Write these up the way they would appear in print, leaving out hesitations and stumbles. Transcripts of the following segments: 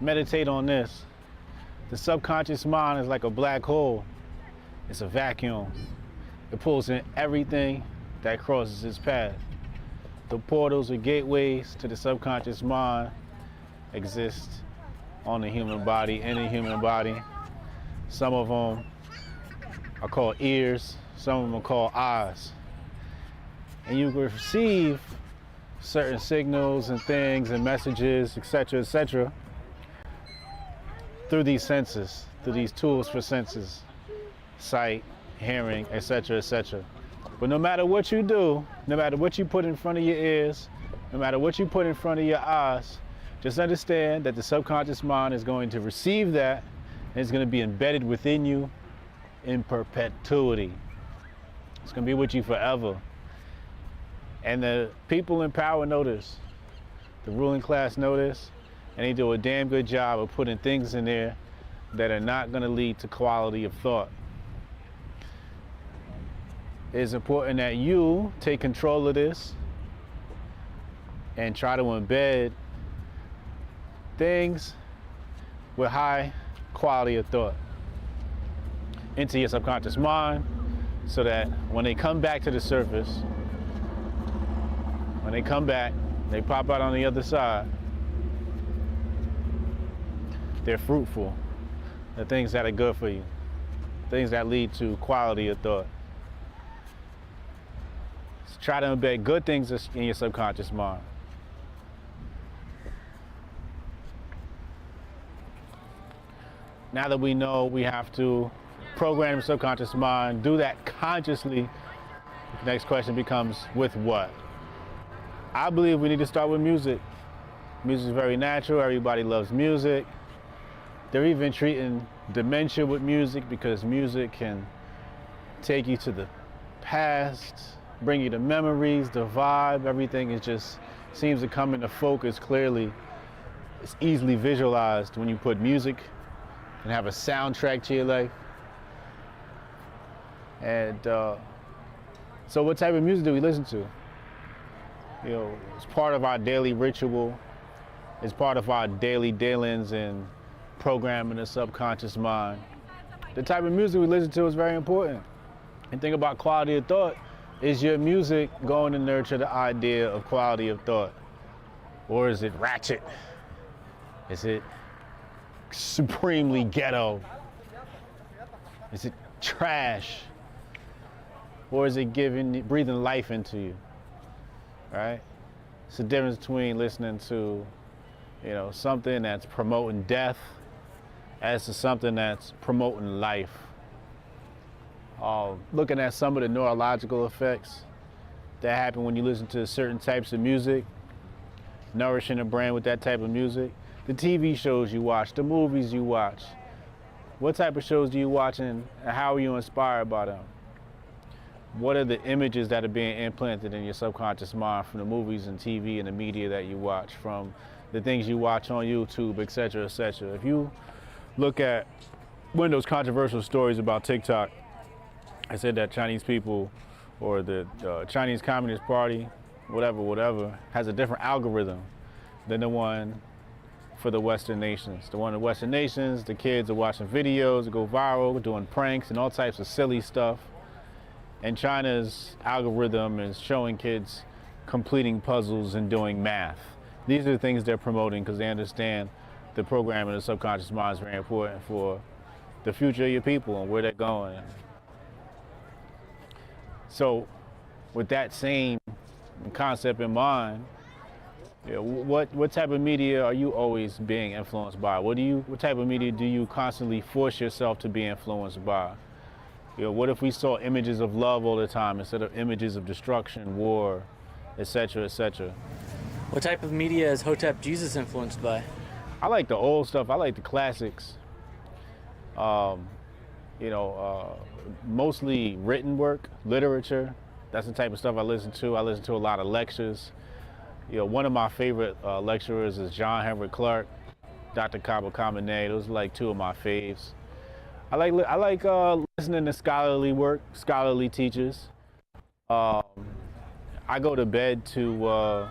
meditate on this. The subconscious mind is like a black hole. It's a vacuum. It pulls in everything that crosses its path. The portals or gateways to the subconscious mind exist on the human body, in the human body. Some of them are called ears, some of them are called eyes. And you can receive certain signals and things and messages, etc., through these senses, through these tools for senses, sight, hearing, etc. But no matter what you do, no matter what you put in front of your ears, no matter what you put in front of your eyes, just understand that the subconscious mind is going to receive that and it's going to be embedded within you in perpetuity. It's going to be with you forever. And the people in power know this. The ruling class know this, and they do a damn good job of putting things in there that are not going to lead to quality of thought. It's important that you take control of this and try to embed things with high quality of thought into your subconscious mind, so that when they come back to the surface, when they come back, they pop out on the other side, they're fruitful. The things that are good for you, things that lead to quality of thought. So try to embed good things in your subconscious mind. Now that we know we have to program the subconscious mind, do that consciously, the next question becomes, with what? I believe we need to start with music. Music is very natural. Everybody loves music. They're even treating dementia with music, because music can take you to the past, bring you to memories, the vibe. Everything is just seems to come into focus clearly. It's easily visualized when you put music and have a soundtrack to your life. And so what type of music do we listen to? You know, it's part of our daily ritual. It's part of our daily dealings and programming the subconscious mind. The type of music we listen to is very important. And think about quality of thought. Is your music going to nurture the idea of quality of thought? Or is it ratchet? Is it supremely ghetto? Is it trash? Or is it breathing life into you? Right? It's the difference between listening to, you know, something that's promoting death as to something that's promoting life. Looking at some of the neurological effects that happen when you listen to certain types of music, nourishing the brain with that type of music. The TV shows you watch, the movies you watch. What type of shows do you watch, and how are you inspired by them? What are the images that are being implanted in your subconscious mind from the movies and TV and the media that you watch, from the things you watch on YouTube, etc., etc. If you look at one of those controversial stories about TikTok, I said that Chinese people, or the Chinese Communist Party, whatever, has a different algorithm than the one for the Western nations. The one in the Western nations, the kids are watching videos that go viral, doing pranks and all types of silly stuff. And China's algorithm is showing kids completing puzzles and doing math. These are the things they're promoting because they understand the programming of the subconscious mind is very important for the future of your people and where they're going. So with that same concept in mind, you know, what type of media are you always being influenced by? What type of media do you constantly force yourself to be influenced by? You know, what if we saw images of love all the time instead of images of destruction, war, etc., etc.? What type of media is Hotep Jesus influenced by? I like the old stuff. I like the classics. Mostly written work, literature. That's the type of stuff I listen to. I listen to a lot of lectures. You know, one of my favorite lecturers is John Henrik Clarke, Dr. Kaba Kamene. Those are like two of my faves. I like listening to scholarly work, scholarly teachers. I go to bed to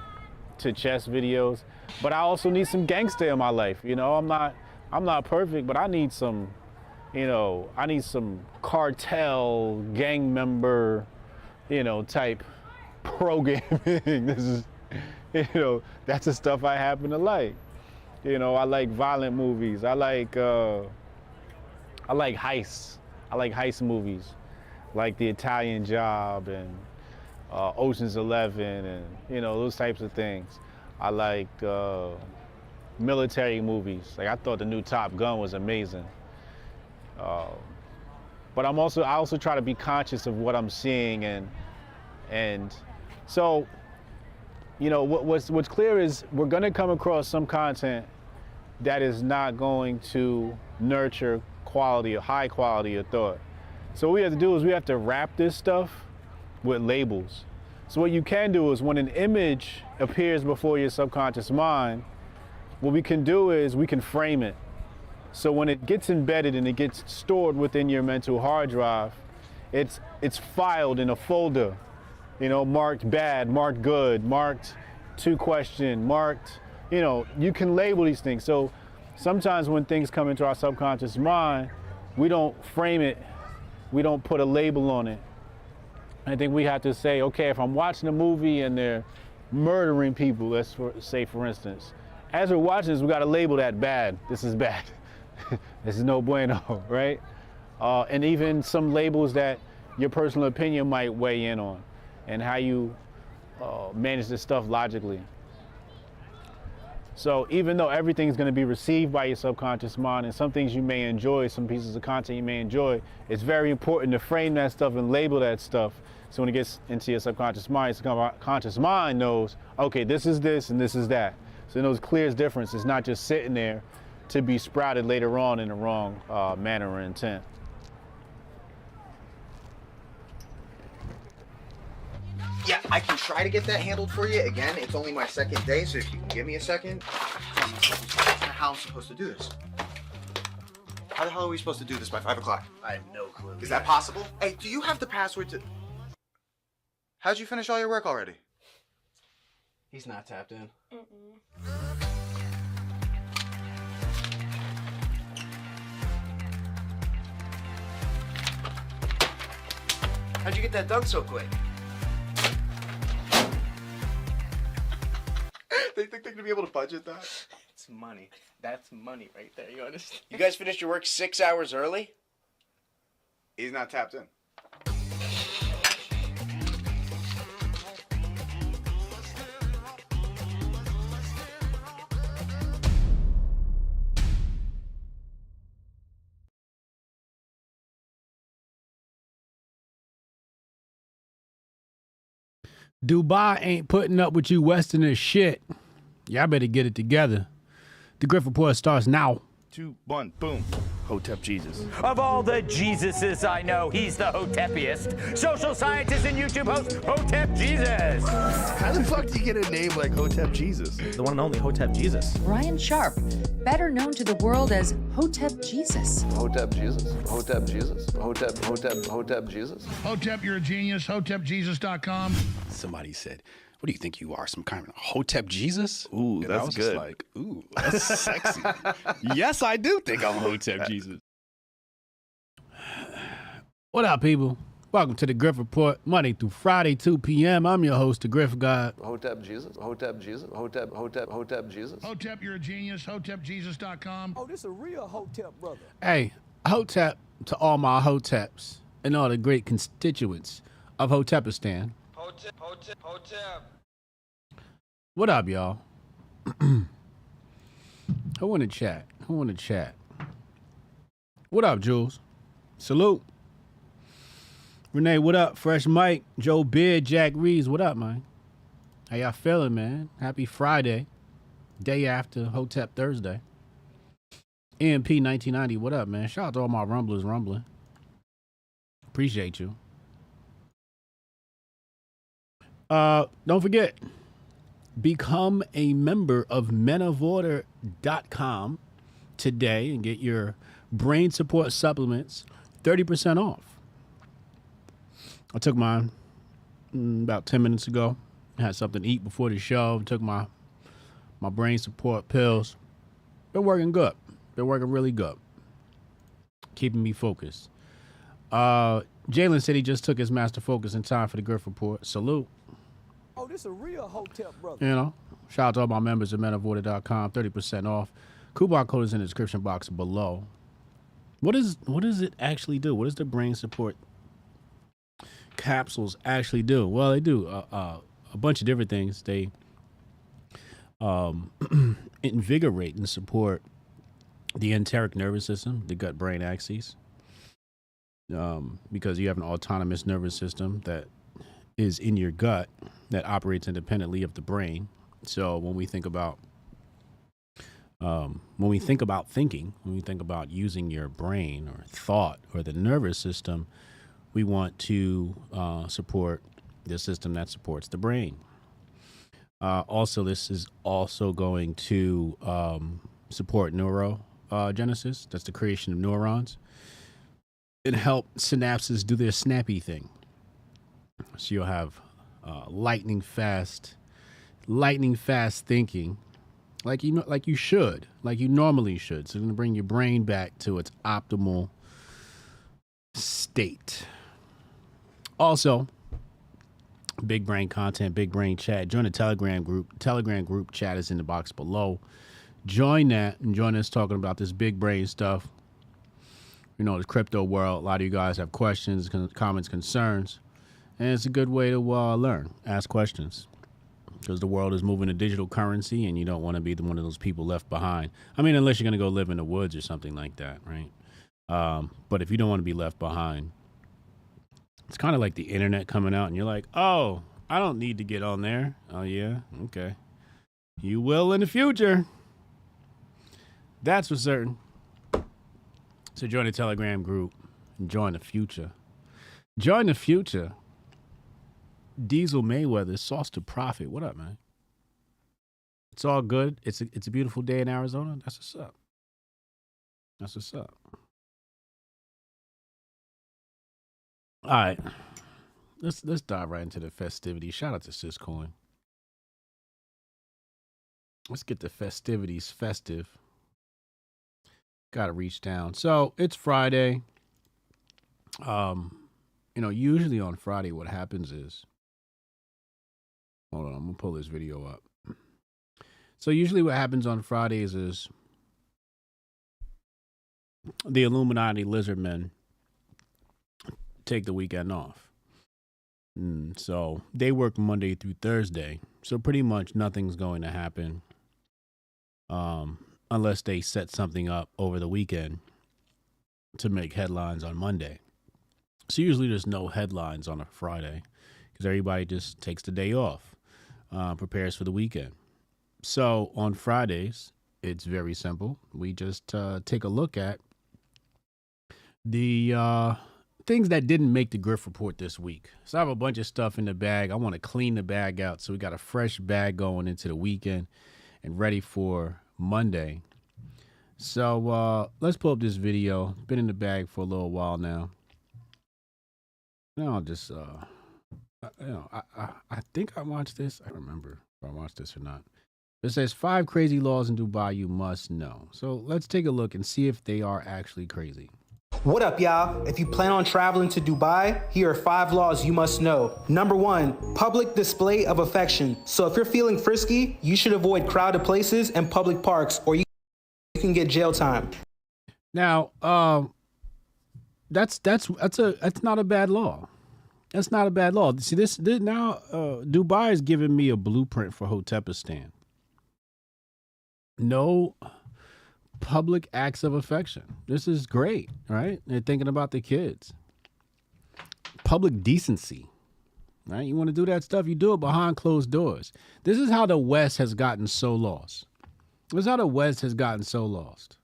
chess videos. But I also need some gangster in my life. You know, I'm not perfect, but I need some, you know, I need some cartel gang member, you know, type programming. This is, you know, that's the stuff I happen to like. You know, I like violent movies. I like heists. I like heist movies, like The Italian Job and Ocean's 11 and, you know, those types of things. I like military movies. Like, I thought the new Top Gun was amazing. But I also try to be conscious of what I'm seeing, and so, you know, what's clear is we're gonna come across some content that is not going to nurture quality or high quality of thought. So what we have to do is we have to wrap this stuff with labels. So what you can do is when an image appears before your subconscious mind, what we can do is we can frame it. So when it gets embedded and it gets stored within your mental hard drive, it's filed in a folder, you know, marked bad, marked good, marked to question, marked, you know, you can label these things. So sometimes when things come into our subconscious mind, we don't frame it, we don't put a label on it. I think we have to say, okay, if I'm watching a movie and they're murdering people, let's say for instance, as we're watching this, we got to label that bad. This is bad. This is no bueno, right? And even some labels that your personal opinion might weigh in on, and how you manage this stuff logically. So even though everything's going to be received by your subconscious mind, and some things you may enjoy, some pieces of content you may enjoy, it's very important to frame that stuff and label that stuff. So when it gets into your subconscious mind, your subconscious mind knows, okay, this is this and this is that. So it knows clear difference. It's not just sitting there to be sprouted later on in the wrong manner or intent. Yeah, I can try to get that handled for you. Again, it's only my second day, so if you can give me a second. How am I supposed to do this? How the hell are we supposed to do this by 5 o'clock? I have no clue. Is that possible? Hey, do you have the password to... How'd you finish all your work already? He's not tapped in. How'd you get that done so quick? They think they're gonna be able to budget that? It's money. That's money right there, you understand? You guys finished your work 6 hours early? He's not tapped in. Dubai ain't putting up with you Westerners shit. Y'all better get it together. The Grift Report starts now. 2, 1, boom. Hotep Jesus. Of all the Jesuses I know, he's the Hotepiest. Social scientist and YouTube host, Hotep Jesus. How the fuck do you get a name like Hotep Jesus? The one and only Hotep Jesus. Ryan Sharp, better known to the world as Hotep Jesus. Hotep Jesus. Hotep Jesus. Hotep Jesus. Hotep, you're a genius. HotepJesus.com. Somebody said, what do you think you are, some kind of Hotep Jesus? Ooh, and that's I was good. Just like, ooh, that's sexy. Yes, I do think I'm Hotep Jesus. What up, people? Welcome to the Grift Report, Monday through Friday, 2 p.m. I'm your host, the Griff God. Hotep Jesus. Hotep Jesus. Hotep Jesus. Hotep, you're a genius. HotepJesus.com. Oh, this a real Hotep brother. Hey, Hotep to all my Hoteps and all the great constituents of Hotepistan. Hotep. What up, y'all? Who in the chat? What up, Jules? Salute. Renee, what up? Fresh Mike, Joe Beard, Jack Reeves, what up, man? How y'all feeling, man? Happy Friday, day after Hotep Thursday. EMP 1990, what up, man? Shout out to all my rumblers rumbling. Appreciate you. Don't forget, become a member of menoforder.com today and get your brain support supplements 30% off. I took mine about 10 minutes ago. I had something to eat before the show. Took my My brain support pills been working good. Been working really good. Keeping me focused. Jalen said he just took his master focus in time for the Grift Report. Salute. Oh, this a real Hotep brother. You know, shout out to all my members at menofwater.com. 30% off. Coupon code is in the description box below. What does it actually do? What does the brain support capsules actually do? Well, they do a bunch of different things. They invigorate and support the enteric nervous system, the gut-brain axis, because you have an autonomous nervous system that is in your gut that operates independently of the brain. So when we think about thinking, when we think about using your brain or thought or the nervous system, we want to support the system that supports the brain. Also, this is also going to support neurogenesis. That's the creation of neurons. And help synapses do their snappy thing. So you'll have lightning fast thinking, like you normally should. So it's going to bring your brain back to its optimal state. Also, big brain content, big brain chat. Join the Telegram group. Telegram group chat is in the box below. Join that and join us talking about this big brain stuff. You know, the crypto world. A lot of you guys have questions, comments, concerns. And it's a good way to learn, ask questions. Because the world is moving to digital currency and you don't want to be one of those people left behind. I mean, unless you're going to go live in the woods or something like that, right? But if you don't want to be left behind, it's kind of like the internet coming out and you're like, oh, I don't need to get on there. Oh, yeah? Okay. You will in the future. That's for certain. So join the Telegram group and join the future. Join the future. Diesel Mayweather, sauce to profit. What up, man? It's all good. It's a beautiful day in Arizona. That's what's up. That's what's up. All right. Let's dive right into the festivities. Shout out to Syscoin. Let's get the festivities festive. Gotta reach down. So it's Friday. Usually on Friday what happens is, hold on, I'm gonna pull this video up. So usually what happens on Fridays is the Illuminati lizardmen take the weekend off. So they work Monday through Thursday. So pretty much nothing's going to happen unless they set something up over the weekend to make headlines on Monday. So usually there's no headlines on a Friday because everybody just takes the day off, prepares for the weekend. So on Fridays, it's very simple. We just take a look at the things that didn't make the Grift Report this week. So I have a bunch of stuff in the bag. I want to clean the bag out so we got a fresh bag going into the weekend and ready for Monday. So let's pull up this video. Been in the bag for a little while now. I'll just, I think I watched this. I don't remember if I watched this or not. It says 5 crazy laws in Dubai you must know. So let's take a look and see if they are actually crazy. What up, y'all? If you plan on traveling to Dubai, here are 5 laws you must know. Number 1, public display of affection. So if you're feeling frisky, you should avoid crowded places and public parks, or you can get jail time. Now, that's not a bad law. That's not a bad law. See, this now Dubai is giving me a blueprint for Hotepistan. No public acts of affection. This is great, right? They're thinking about the kids. Public decency, right? You want to do that stuff, you do it behind closed doors. This is how the West has gotten so lost. This is how the West has gotten so lost.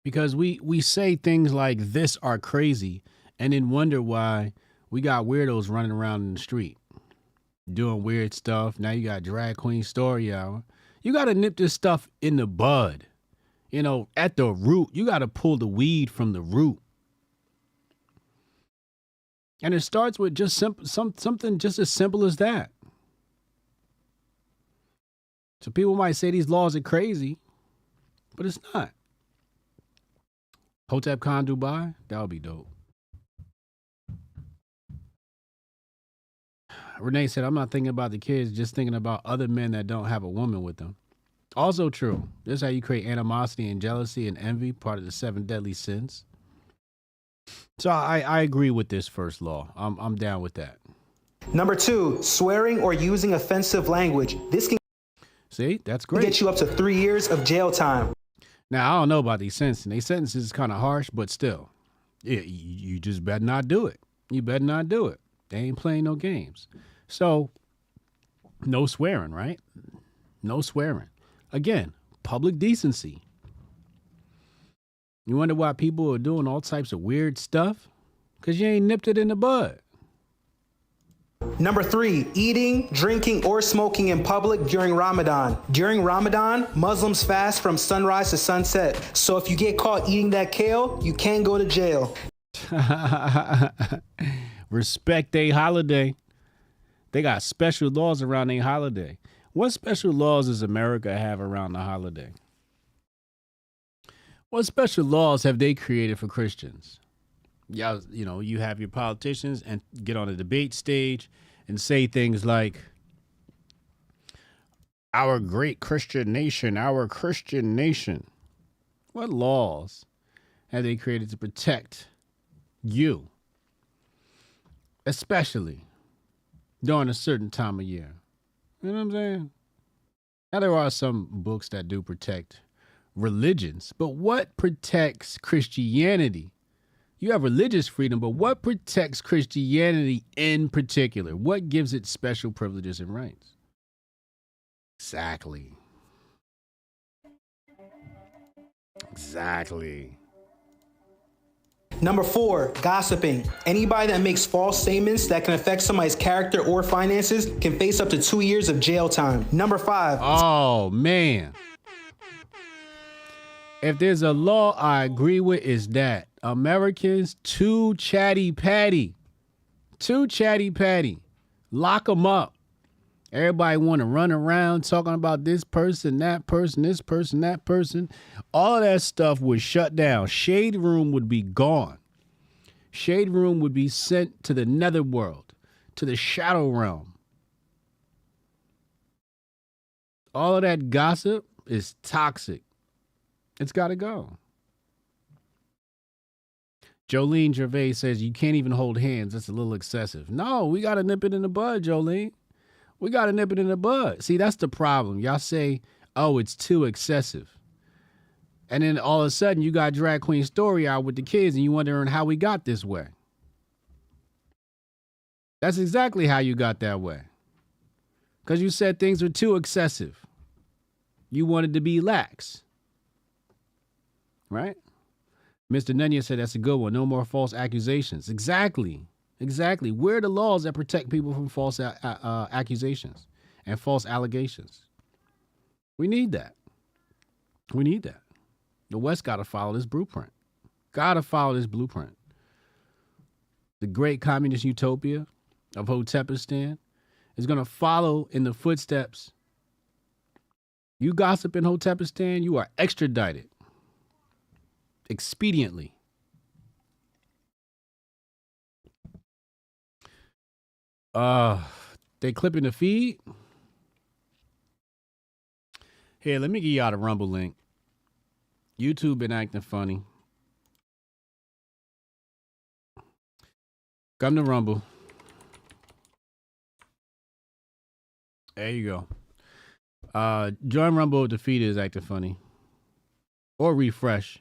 Because we say things like this are crazy and then wonder why we got weirdos running around in the street doing weird stuff. Now you got drag queen story hour. You got to nip this stuff in the bud, at the root. You got to pull the weed from the root. And it starts with just something just as simple as that. So people might say these laws are crazy, but it's not. Hotep Dubai, that would be dope. Renee said, I'm not thinking about the kids, just thinking about other men that don't have a woman with them. Also true. This is how you create animosity and jealousy and envy, part of the 7 deadly sins. So I agree with this first law. I'm down with that. Number 2, swearing or using offensive language. This can that's great. Get you up to 3 years of jail time. Now, I don't know about these sentences. These sentences is kind of harsh, but still, you just better not do it. You better not do it. They ain't playing no games. So, no swearing, right? No swearing. Again, public decency. You wonder why people are doing all types of weird stuff? Because you ain't nipped it in the bud. Number 3, eating, drinking, or smoking in public during Ramadan. During Ramadan, Muslims fast from sunrise to sunset. So if you get caught eating that kale, you can't go to jail. Respect their holiday. They got special laws around their holiday. What special laws does America have around the holiday? What special laws have they created for Christians? Yeah, you have your politicians and get on a debate stage and say things like, our great Christian nation, our Christian nation. What laws have they created to protect you? Especially during a certain time of year. You know what I'm saying? Now, there are some books that do protect religions, but what protects Christianity? You have religious freedom, but what protects Christianity in particular? What gives it special privileges and rights? Exactly. Number 4, gossiping. Anybody that makes false statements that can affect somebody's character or finances can face up to 2 years of jail time. Number 5. Oh, man. If there's a law I agree with, is that Americans too chatty patty. Lock them up. Everybody want to run around talking about this person, that person, this person, that person. All of that stuff would shut down. Shade Room would be gone. Shade Room would be sent to the netherworld, to the shadow realm. All of that gossip is toxic. It's got to go. Jolene Gervais says you can't even hold hands. That's a little excessive. No, we got to nip it in the bud, Jolene. We got to nip it in the bud. See, that's the problem. Y'all say, oh, it's too excessive. And then all of a sudden you got Drag Queen Story out with the kids and you wondering how we got this way. That's exactly how you got that way. Because you said things were too excessive. You wanted to be lax. Right? Mr. Nunya said that's a good one. No more false accusations. Exactly. Where are the laws that protect people from false accusations and false allegations? We need that. The West got to follow this blueprint. The great communist utopia of Hotepistan is going to follow in the footsteps. You gossip in Hotepistan, you are extradited. Expediently. They clipping the feed. Here, let me give y'all the Rumble link. YouTube been acting funny. Come to Rumble. There you go. Join Rumble if the feed is acting funny. Or refresh.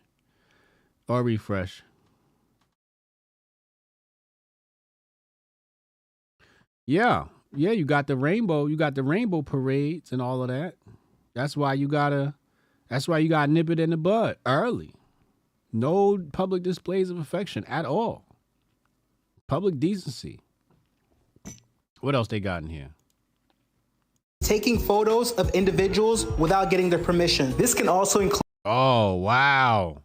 Yeah, you got the rainbow parades and all of that. That's why you gotta nip it in the bud early. No public displays of affection at all. Public decency. What else they got in here? Taking photos of individuals without getting their permission. This can also include. Oh, wow.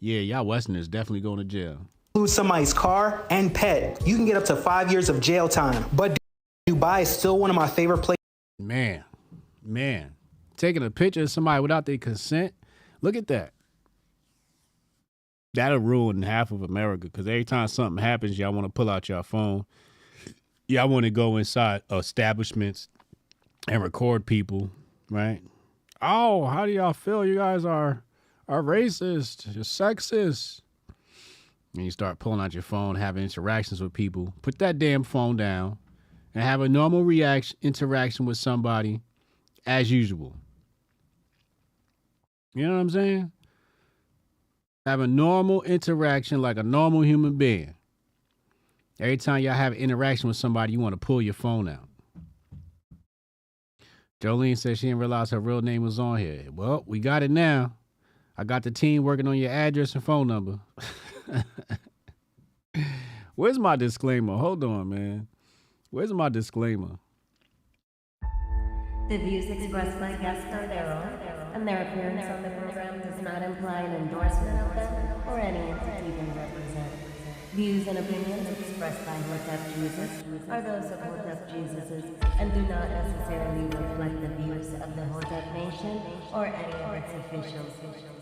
Yeah, y'all Westerners definitely going to jail. Include somebody's car and pet. You can get up to 5 years of jail time. But Dubai is still one of my favorite places. Man. taking a picture of somebody without their consent. Look at that. That'll ruin half of America because every time something happens, y'all want to pull out your phone. Y'all want to go inside establishments and record people, right? Oh, how do y'all feel? You guys are racist. You're sexist. And you start pulling out your phone, having interactions with people. Put that damn phone down and have a normal interaction with somebody as usual. You know what I'm saying? Have a normal interaction like a normal human being. Every time y'all have an interaction with somebody, you want to pull your phone out. Jolene said she didn't realize her real name was on here. Well, we got it now. I got the team working on your address and phone number. Where's my disclaimer? Hold on, man. Where's my disclaimer? The views expressed by guests are their own, and their appearance on the program does not imply an endorsement of them or any entity they represent. Views and opinions expressed by Hotep Jesus are those of Hotep Jesus's and do not necessarily reflect the views of the Hotep Nation or any of its officials.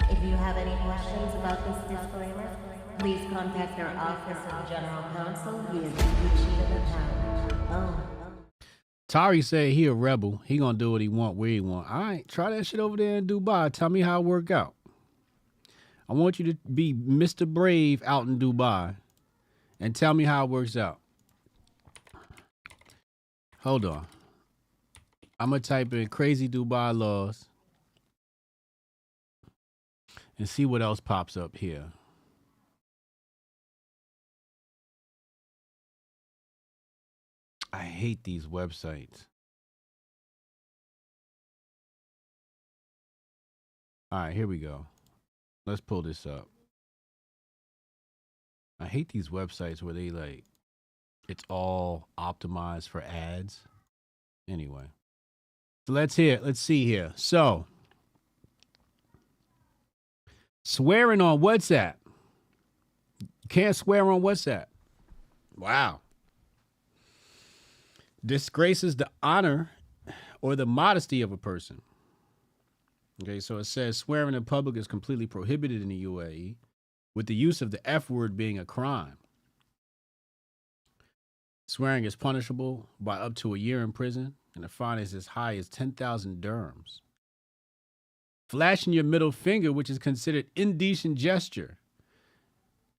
If you have any questions about this disclaimer, please contact our Office of General Counsel via the sheet of the pound. Tari said he a rebel. He gonna do what he want where he want. All right, try that shit over there in Dubai. Tell me how it work out. I want you to be Mr. Brave out in Dubai and tell me how it works out. Hold on. I'm gonna type in crazy Dubai laws and see what else pops up here. I hate these websites. All right, here we go. Let's pull this up. I hate these websites where they like, it's all optimized for ads. Anyway, so let's see here. So, swearing on WhatsApp. You can't swear on WhatsApp. Wow. Disgraces the honor or the modesty of a person. Okay, so it says swearing in public is completely prohibited in the UAE, with the use of the F word being a crime. Swearing is punishable by up to a year in prison, and the fine is as high as 10,000 dirhams. Flashing your middle finger, which is considered indecent gesture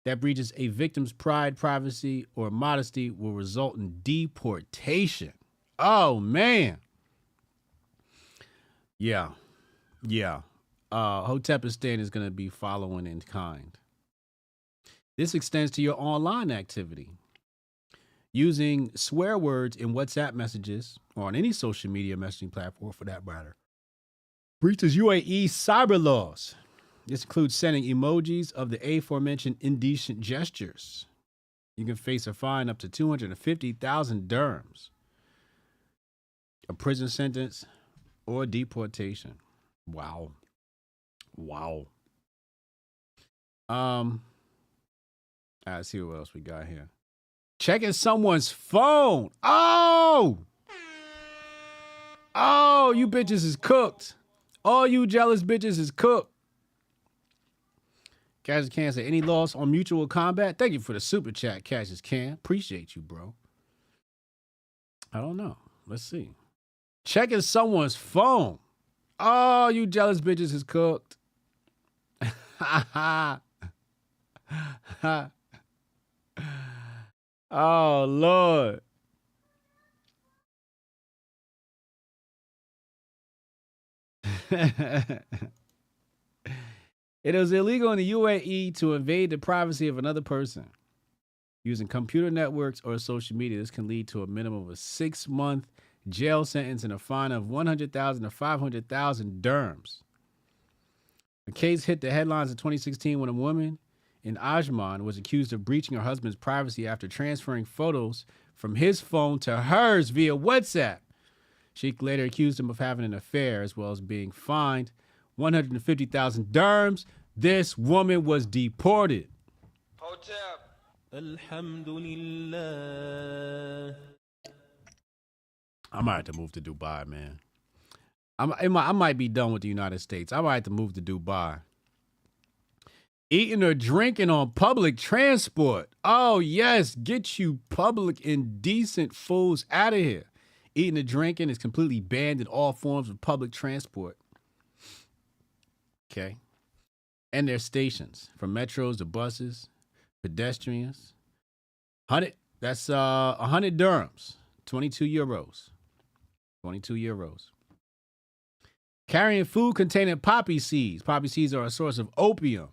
that breaches a victim's pride, privacy, or modesty, will result in deportation. Oh, man. Yeah. Hotepistan is going to be following in kind. This extends to your online activity. Using swear words in WhatsApp messages, or on any social media messaging platform for that matter, breaches UAE cyber laws. This includes sending emojis of the aforementioned indecent gestures. You can face a fine up to 250,000 dirhams, a prison sentence, or deportation. Wow. Let's see what else we got here. Checking someone's phone. Oh, you bitches is cooked. All you jealous bitches is cooked. Cassius Can say, any loss on mutual combat? Thank you for the super chat, Cassius Can. Appreciate you, bro. I don't know. Let's see. Checking someone's phone. Oh, you jealous bitches is cooked. Oh, Lord. It is illegal in the UAE to invade the privacy of another person. Using computer networks or social media, this can lead to a minimum of a 6-month jail sentence and a fine of 100,000 to 500,000 dirhams. A case hit the headlines in 2016 when a woman in Ajman was accused of breaching her husband's privacy after transferring photos from his phone to hers via WhatsApp. She later accused him of having an affair as well as being fined 150,000 dirhams. This woman was deported. Hotep. Alhamdulillah. I might have to move to Dubai, man. I might be done with the United States. I might have to move to Dubai. Eating or drinking on public transport. Oh, yes. Get you public indecent fools out of here. Eating or drinking is completely banned in all forms of public transport. Okay. And their stations, from metros to buses, pedestrians. 100, that's 100 dirhams, 22 euros. 22 euros. Carrying food containing poppy seeds. Poppy seeds are a source of opium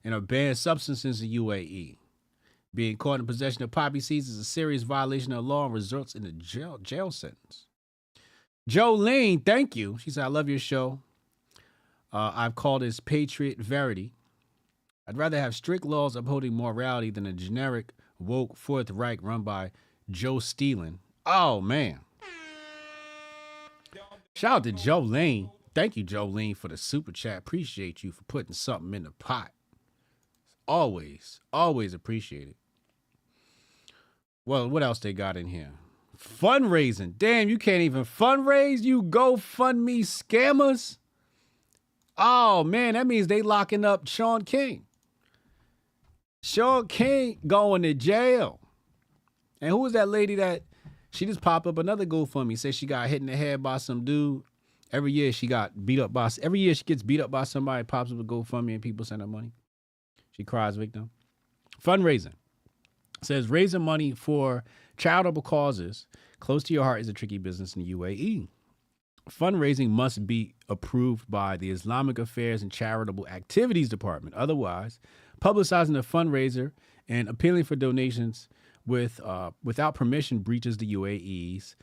and are banned substances in UAE. Being caught in possession of poppy seeds is a serious violation of law and results in a jail sentence. Jolene, thank you. She said, I love your show. I've called this Patriot Verity. I'd rather have strict laws upholding morality than a generic woke Fourth Reich run by Joe Steelen. Oh, man. Shout out to Jolene. Thank you, Jolene, for the super chat. Appreciate you for putting something in the pot. Always appreciate it. Well, what else they got in here? Fundraising. Damn, you can't even fundraise? You GoFundMe scammers? Oh, man, that means they locking up Sean King. Sean King going to jail. And who was that lady that she just popped up another GoFundMe? Said she got hit in the head by some dude. Every year she gets beat up by somebody, pops up a GoFundMe and people send her money. She cries victim. Fundraising. Says raising money for charitable causes close to your heart is a tricky business in the UAE. Fundraising must be approved by the Islamic Affairs and Charitable Activities Department. Otherwise, publicizing a fundraiser and appealing for donations without permission breaches the UAE's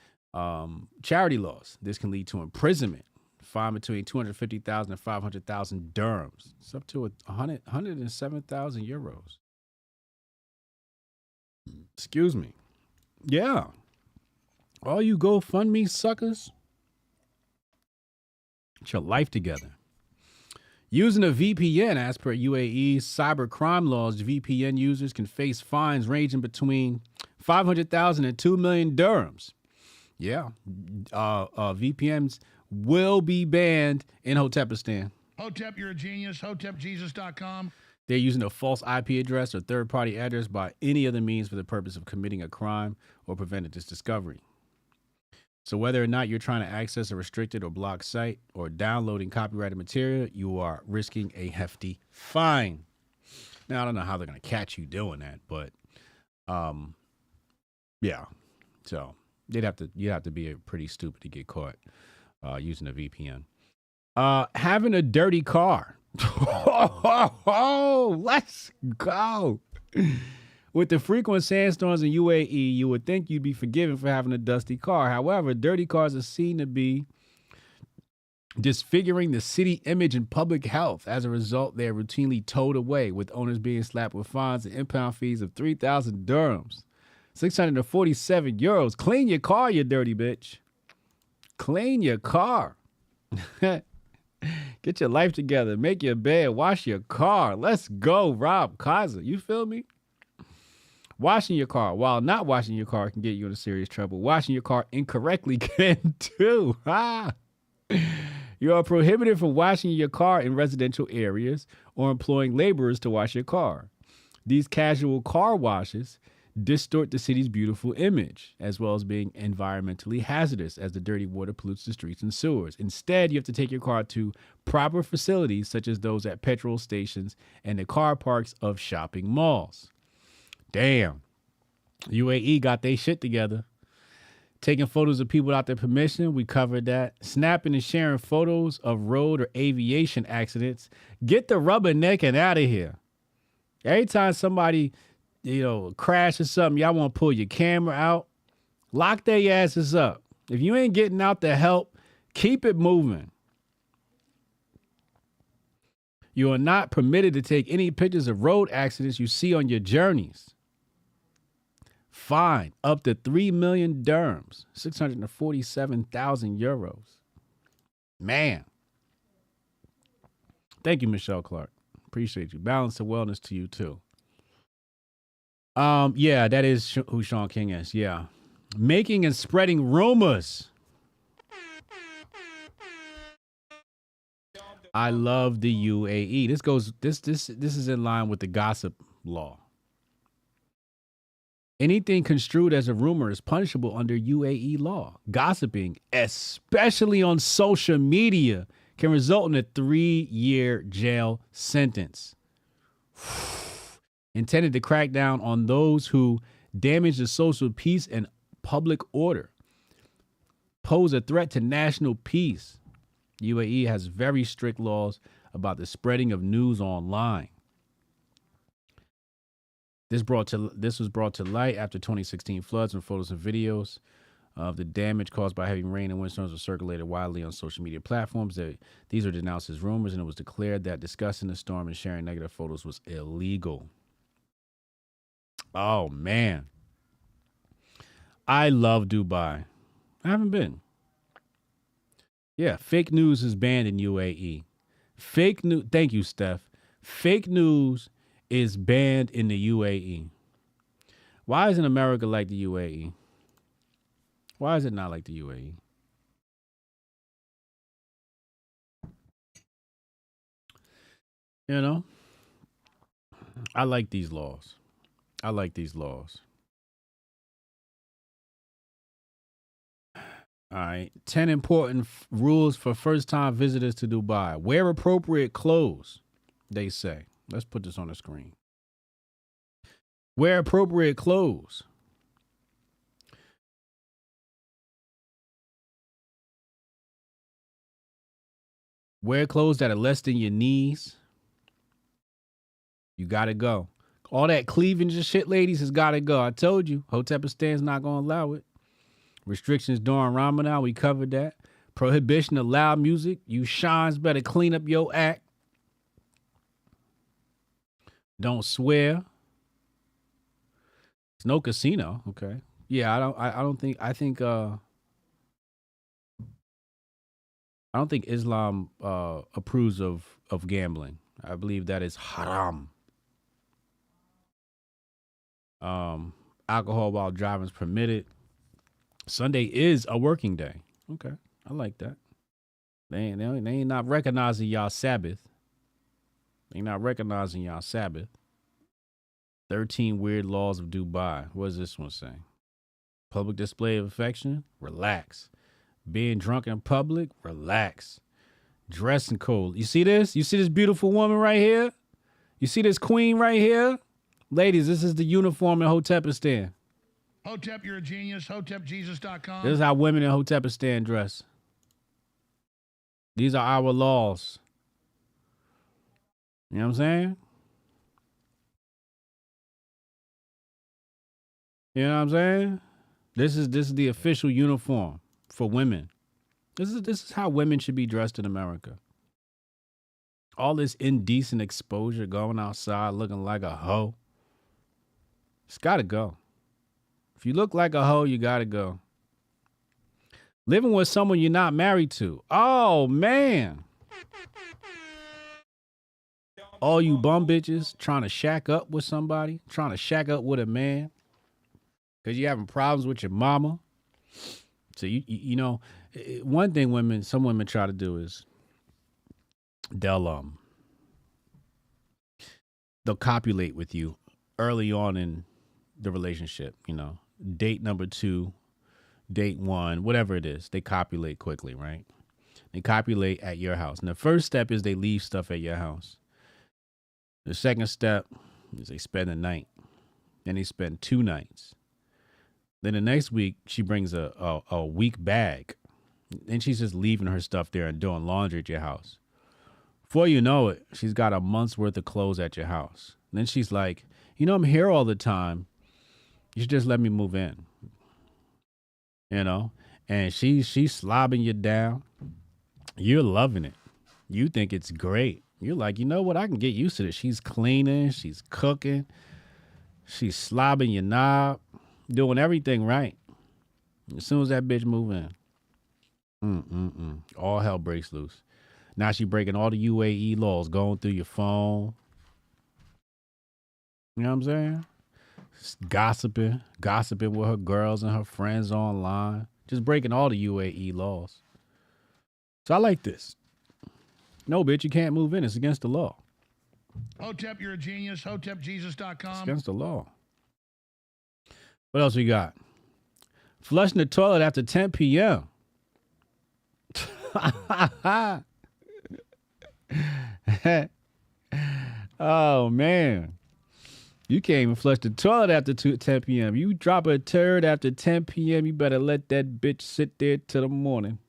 charity laws. This can lead to imprisonment, fine between 250,000 and 500,000 dirhams. It's up to 107,000 euros. Excuse me. Yeah. All you GoFundMe suckers, get your life together. Using a VPN, as per UAE's cybercrime laws, VPN users can face fines ranging between 500,000 and 2 million dirhams. Yeah. VPNs will be banned in Hotepistan. Hotep, you're a genius. HotepJesus.com. They're using a false IP address or third-party address by any other means for the purpose of committing a crime or preventing its discovery. So whether or not you're trying to access a restricted or blocked site or downloading copyrighted material, you are risking a hefty fine. Now, I don't know how they're going to catch you doing that, but yeah. So you'd have to be pretty stupid to get caught using a VPN. Having a dirty car. Let's go. With the frequent sandstorms in UAE, you would think you'd be forgiven for having a dusty car. However, dirty cars are seen to be disfiguring the city image and public health. As a result, they are routinely towed away, with owners being slapped with fines and impound fees of 3,000 dirhams, 647 euros. Clean your car, you dirty bitch. Clean your car. Get your life together. Make your bed. Wash your car. Let's go, Rob Kaiser. You feel me? Washing your car while not washing your car can get you into serious trouble. Washing your car incorrectly can too. You are prohibited from washing your car in residential areas or employing laborers to wash your car. These casual car washes distort the city's beautiful image, as well as being environmentally hazardous, as the dirty water pollutes the streets and sewers. Instead, you have to take your car to proper facilities, such as those at petrol stations and the car parks of shopping malls. Damn. UAE got their shit together. Taking photos of people without their permission, we covered that. Snapping and sharing photos of road or aviation accidents. Get the rubbernecking out of here. Every time somebody crash or something, y'all want to pull your camera out, lock their asses up. If you ain't getting out to help, keep it moving. You are not permitted to take any pictures of road accidents you see on your journeys. Fine, up to 3 million dirhams, 647,000 euros. Man. Thank you, Michelle Clark. Appreciate you. Balance of wellness to you, too. Yeah, that is who Sean King is. Yeah. Making and spreading rumors. I love the UAE. This is in line with the gossip law. Anything construed as a rumor is punishable under UAE law. Gossiping, especially on social media, can result in a 3-year jail sentence. Intended to crack down on those who damage the social peace and public order, pose a threat to national peace. UAE has very strict laws about the spreading of news online. This was brought to light after 2016 floods when photos and videos of the damage caused by heavy rain and windstorms were circulated widely on social media platforms. These are denounced as rumors, and it was declared that discussing the storm and sharing negative photos was illegal. Oh, man. I love Dubai. I haven't been. Yeah, fake news is banned in UAE. Fake news. Thank you, Steph. Fake news is banned in the UAE. Why isn't America like the UAE? Why is it not like the UAE? You know, I like these laws. I like these laws. All right. 10 important rules for first-time visitors to Dubai. Wear appropriate clothes, they say. Let's put this on the screen. Wear appropriate clothes. Wear clothes that are less than your knees. You got to go. All that cleavage and shit, ladies, has got to go. I told you, Hotepistan's not going to allow it. Restrictions during Ramadan, we covered that. Prohibition of loud music. You shines better clean up your act. Don't swear. It's no casino. Okay. Yeah, I don't think Islam approves of gambling. I believe that is haram. Alcohol while driving is permitted. Sunday is a working day. Okay, I like that. They ain't not recognizing y'all Sabbath. They not recognizing y'all Sabbath. 13 weird laws of Dubai. What does this one say? Public display of affection? Relax. Being drunk in public? Relax. Dressing code. You see this? You see this beautiful woman right here? You see this queen right here? Ladies, this is the uniform in Hotepistan. Hotep, you're a genius. HotepJesus.com. This is how women in Hotepistan dress. These are our laws. You know what I'm saying? You know what I'm saying? This is the official uniform for women. This is how women should be dressed in America. All this indecent exposure, going outside looking like a hoe. It's got to go. If you look like a hoe, you got to go. Living with someone you're not married to. Oh, man. All you bum bitches trying to shack up with somebody, trying to shack up with a man because you're having problems with your mama. So, you know, one thing some women try to do is they'll copulate with you early on in the relationship, you know. Date number 2, date 1, whatever it is, they copulate quickly, right? They copulate at your house. And the first step is they leave stuff at your house. The second step is they spend the night. Then they spend 2 nights. Then the next week, she brings a weak bag. Then she's just leaving her stuff there and doing laundry at your house. Before you know it, she's got a month's worth of clothes at your house. And then she's like, you know, I'm here all the time. You should just let me move in. You know? And she's slobbing you down. You're loving it. You think it's great. You're like, you know what? I can get used to this. She's cleaning. She's cooking. She's slobbing your knob. Doing everything right. As soon as that bitch move in, all hell breaks loose. Now she breaking all the UAE laws, going through your phone. You know what I'm saying? Gossiping with her girls and her friends online. Just breaking all the UAE laws. So I like this. No, bitch, you can't move in. It's against the law. Hotep, you're a genius. It's HotepJesus.com. against the law. What else we got? Flushing the toilet after 10 p.m. Oh, man. You can't even flush the toilet after 10 p.m. You drop a turd after 10 p.m., you better let that bitch sit there till the morning.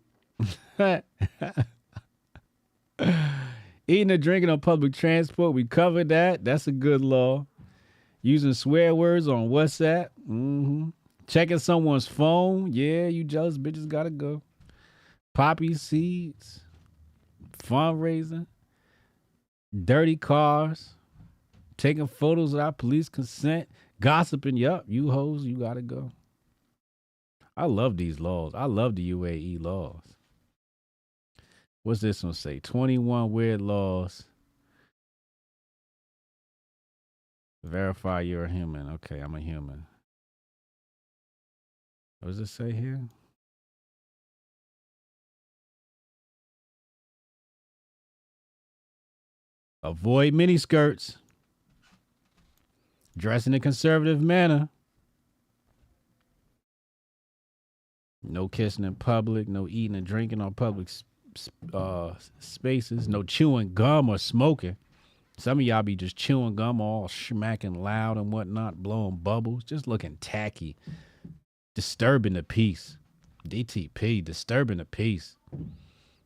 Eating or drinking on public transport, we covered that. That's a good law. Using swear words on WhatsApp. Checking someone's phone. Yeah, you jealous bitches gotta go. Poppy seeds. Fundraising. Dirty cars. Taking photos without police consent. Gossiping. Yup, you hoes, you gotta go. I love these laws. I love the UAE laws. What's this one say? 21 weird laws. Verify you're a human. Okay, I'm a human. What does it say here? Avoid miniskirts. Dress in a conservative manner. No kissing in public. No eating and drinking on public spaces. No chewing gum or smoking. Some of y'all be just chewing gum all smacking loud and whatnot, blowing bubbles, just looking tacky, disturbing the peace. DTP, disturbing the peace.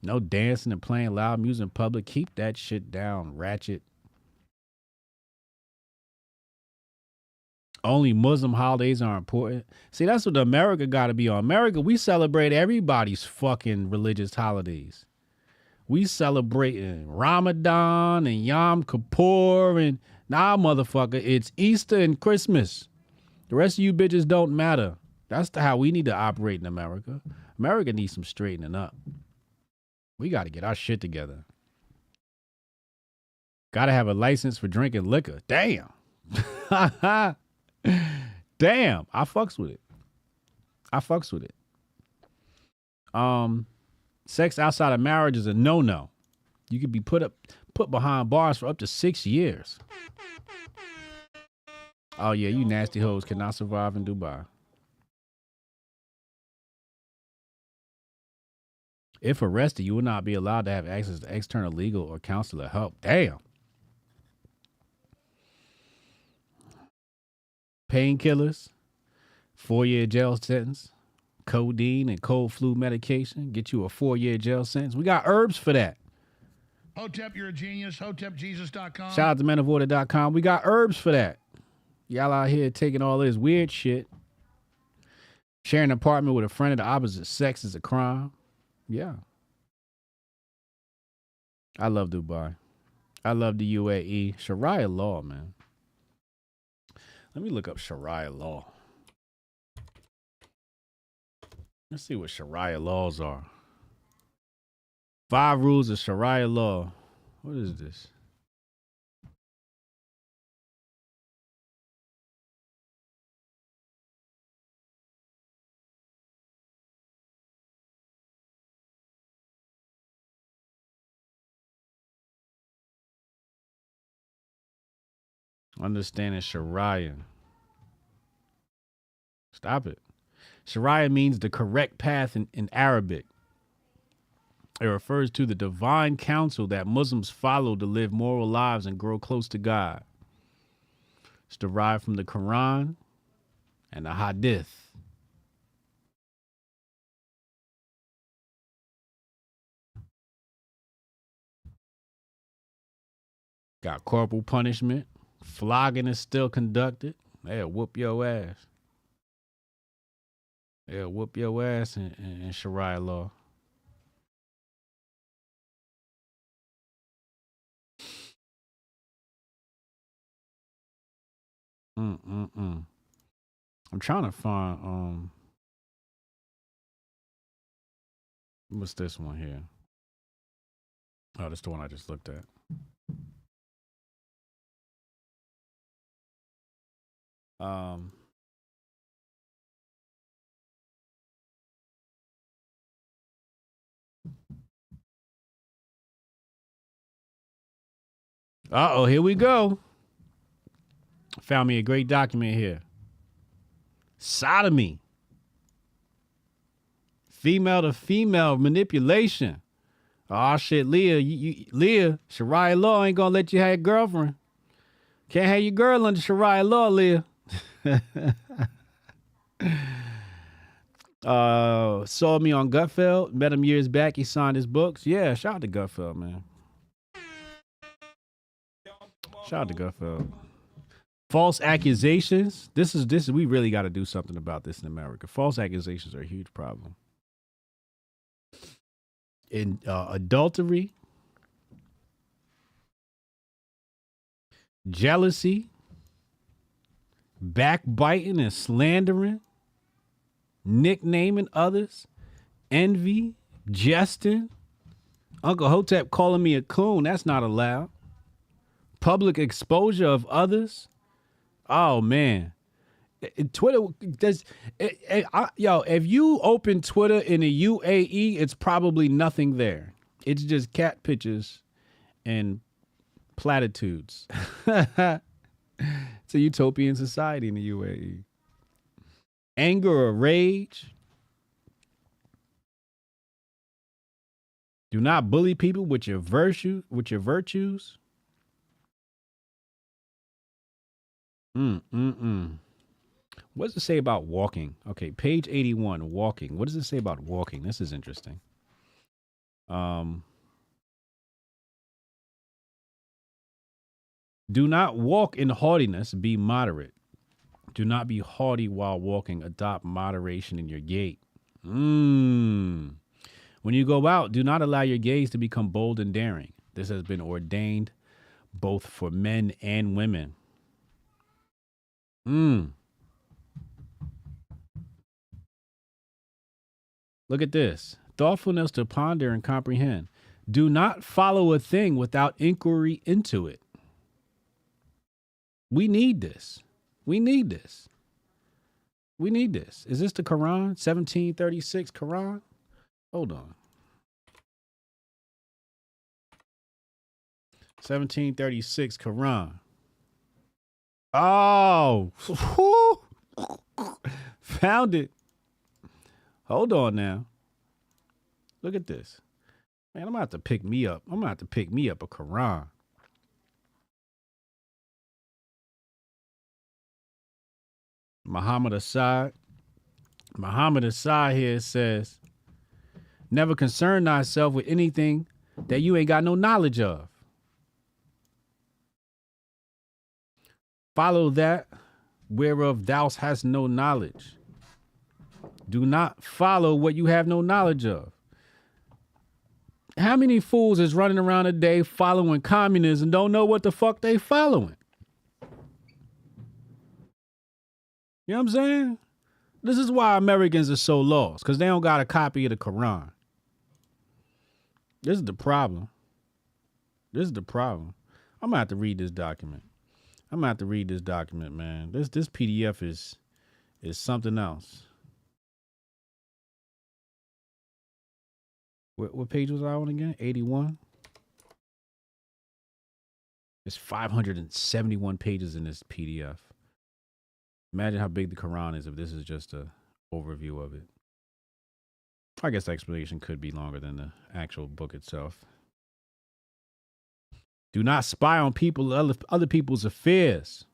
No dancing and playing loud music in public. Keep that shit down, ratchet. Only Muslim holidays are important. See, that's what America got to be on. America, we celebrate everybody's fucking religious holidays. We celebrating Ramadan and Yom Kippur and nah, motherfucker, it's Easter and Christmas. The rest of you bitches don't matter. That's how we need to operate in America. America needs some straightening up. We got to get our shit together. Got to have a license for drinking liquor. Damn. Damn. I fucks with it. Sex outside of marriage is a no-no. You could be put behind bars for up to 6 years. Oh yeah, you nasty hoes cannot survive in Dubai. If arrested, you will not be allowed to have access to external legal or counselor help. Damn. Painkillers, 4-year jail sentence. Codeine and cold flu medication. Get you a 4-year jail sentence. We got herbs for that. Hotep, you're a genius. HotepJesus.com. Shout out to menofwater.com. We got herbs for that. Y'all out here taking all this weird shit. Sharing an apartment with a friend of the opposite sex is a crime. Yeah. I love Dubai. I love the UAE. Shariah law, man. Let me look up Shariah law. Let's see what Shariah laws are. 5 rules of Shariah law. What is this? Understanding Shariah. Stop it. Shariah means the correct path in Arabic. It refers to the divine counsel that Muslims follow to live moral lives and grow close to God. It's derived from the Quran and the Hadith. Got corporal punishment. Flogging is still conducted. They'll whoop your ass. They'll whoop your ass in Shariah law. I'm trying to find what's this one here? Oh, that's the one I just looked at. Uh-oh, here we go. Found me a great document here. Sodomy. Female to female manipulation. Oh shit, Leah, Shariah law ain't gonna let you have a girlfriend. Can't have your girl under Shariah law, Leah. Saw me on Gutfeld. Met him years back. He signed his books. Yeah, shout out to Gutfeld, man. Shout out to Gutfeld. False accusations. This is we really got to do something about this in America. False accusations are a huge problem. In adultery, jealousy, backbiting and slandering, nicknaming others, envy, jesting, Uncle Hotep calling me a coon, that's not allowed. Public exposure of others. Oh man. Twitter does if you open Twitter in the UAE, it's probably nothing there. It's just cat pictures and platitudes. It's a utopian society in the UAE. Anger or rage. Do not bully people with your virtues. What does it say about walking? Okay, page 81, walking. What does it say about walking? This is interesting. Do not walk in haughtiness, be moderate. Do not be haughty while walking. Adopt moderation in your gait. When you go out, do not allow your gaze to become bold and daring. This has been ordained both for men and women. Look at this. Thoughtfulness to ponder and comprehend. Do not follow a thing without inquiry into it. We need this. We need this. We need this. Is this the Quran? 1736 Quran? Hold on. 1736 Quran. Oh, found it. Hold on now. Look at this. Man, I'm gonna have to pick me up. I'm gonna have to pick me up a Quran. Muhammad Assad. Muhammad Assad here says, never concern thyself with anything that you ain't got no knowledge of. Follow that whereof thou hast no knowledge. Do not follow what you have no knowledge of. How many fools is running around a day following communism and don't know what the fuck they following? You know what I'm saying? This is why Americans are so lost, because they don't got a copy of the Quran. This is the problem. This is the problem. I'm going to have to read this document. I'm going to have to read this document, man. This PDF is something else. What page was I on again? 81? There's 571 pages in this PDF. Imagine how big the Quran is if this is just an overview of it. I guess the explanation could be longer than the actual book itself. Do not spy on people, other people's affairs.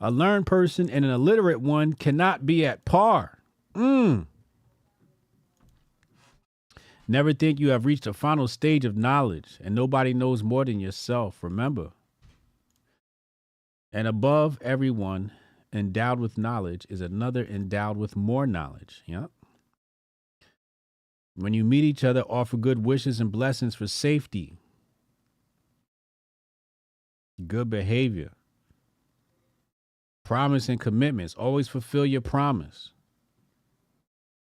A learned person and an illiterate one cannot be at par. Never think you have reached a final stage of knowledge, and nobody knows more than yourself. Remember. And above everyone endowed with knowledge is another endowed with more knowledge. Yep. When you meet each other, offer good wishes and blessings for safety. Good behavior. Promise and commitments. Always fulfill your promise.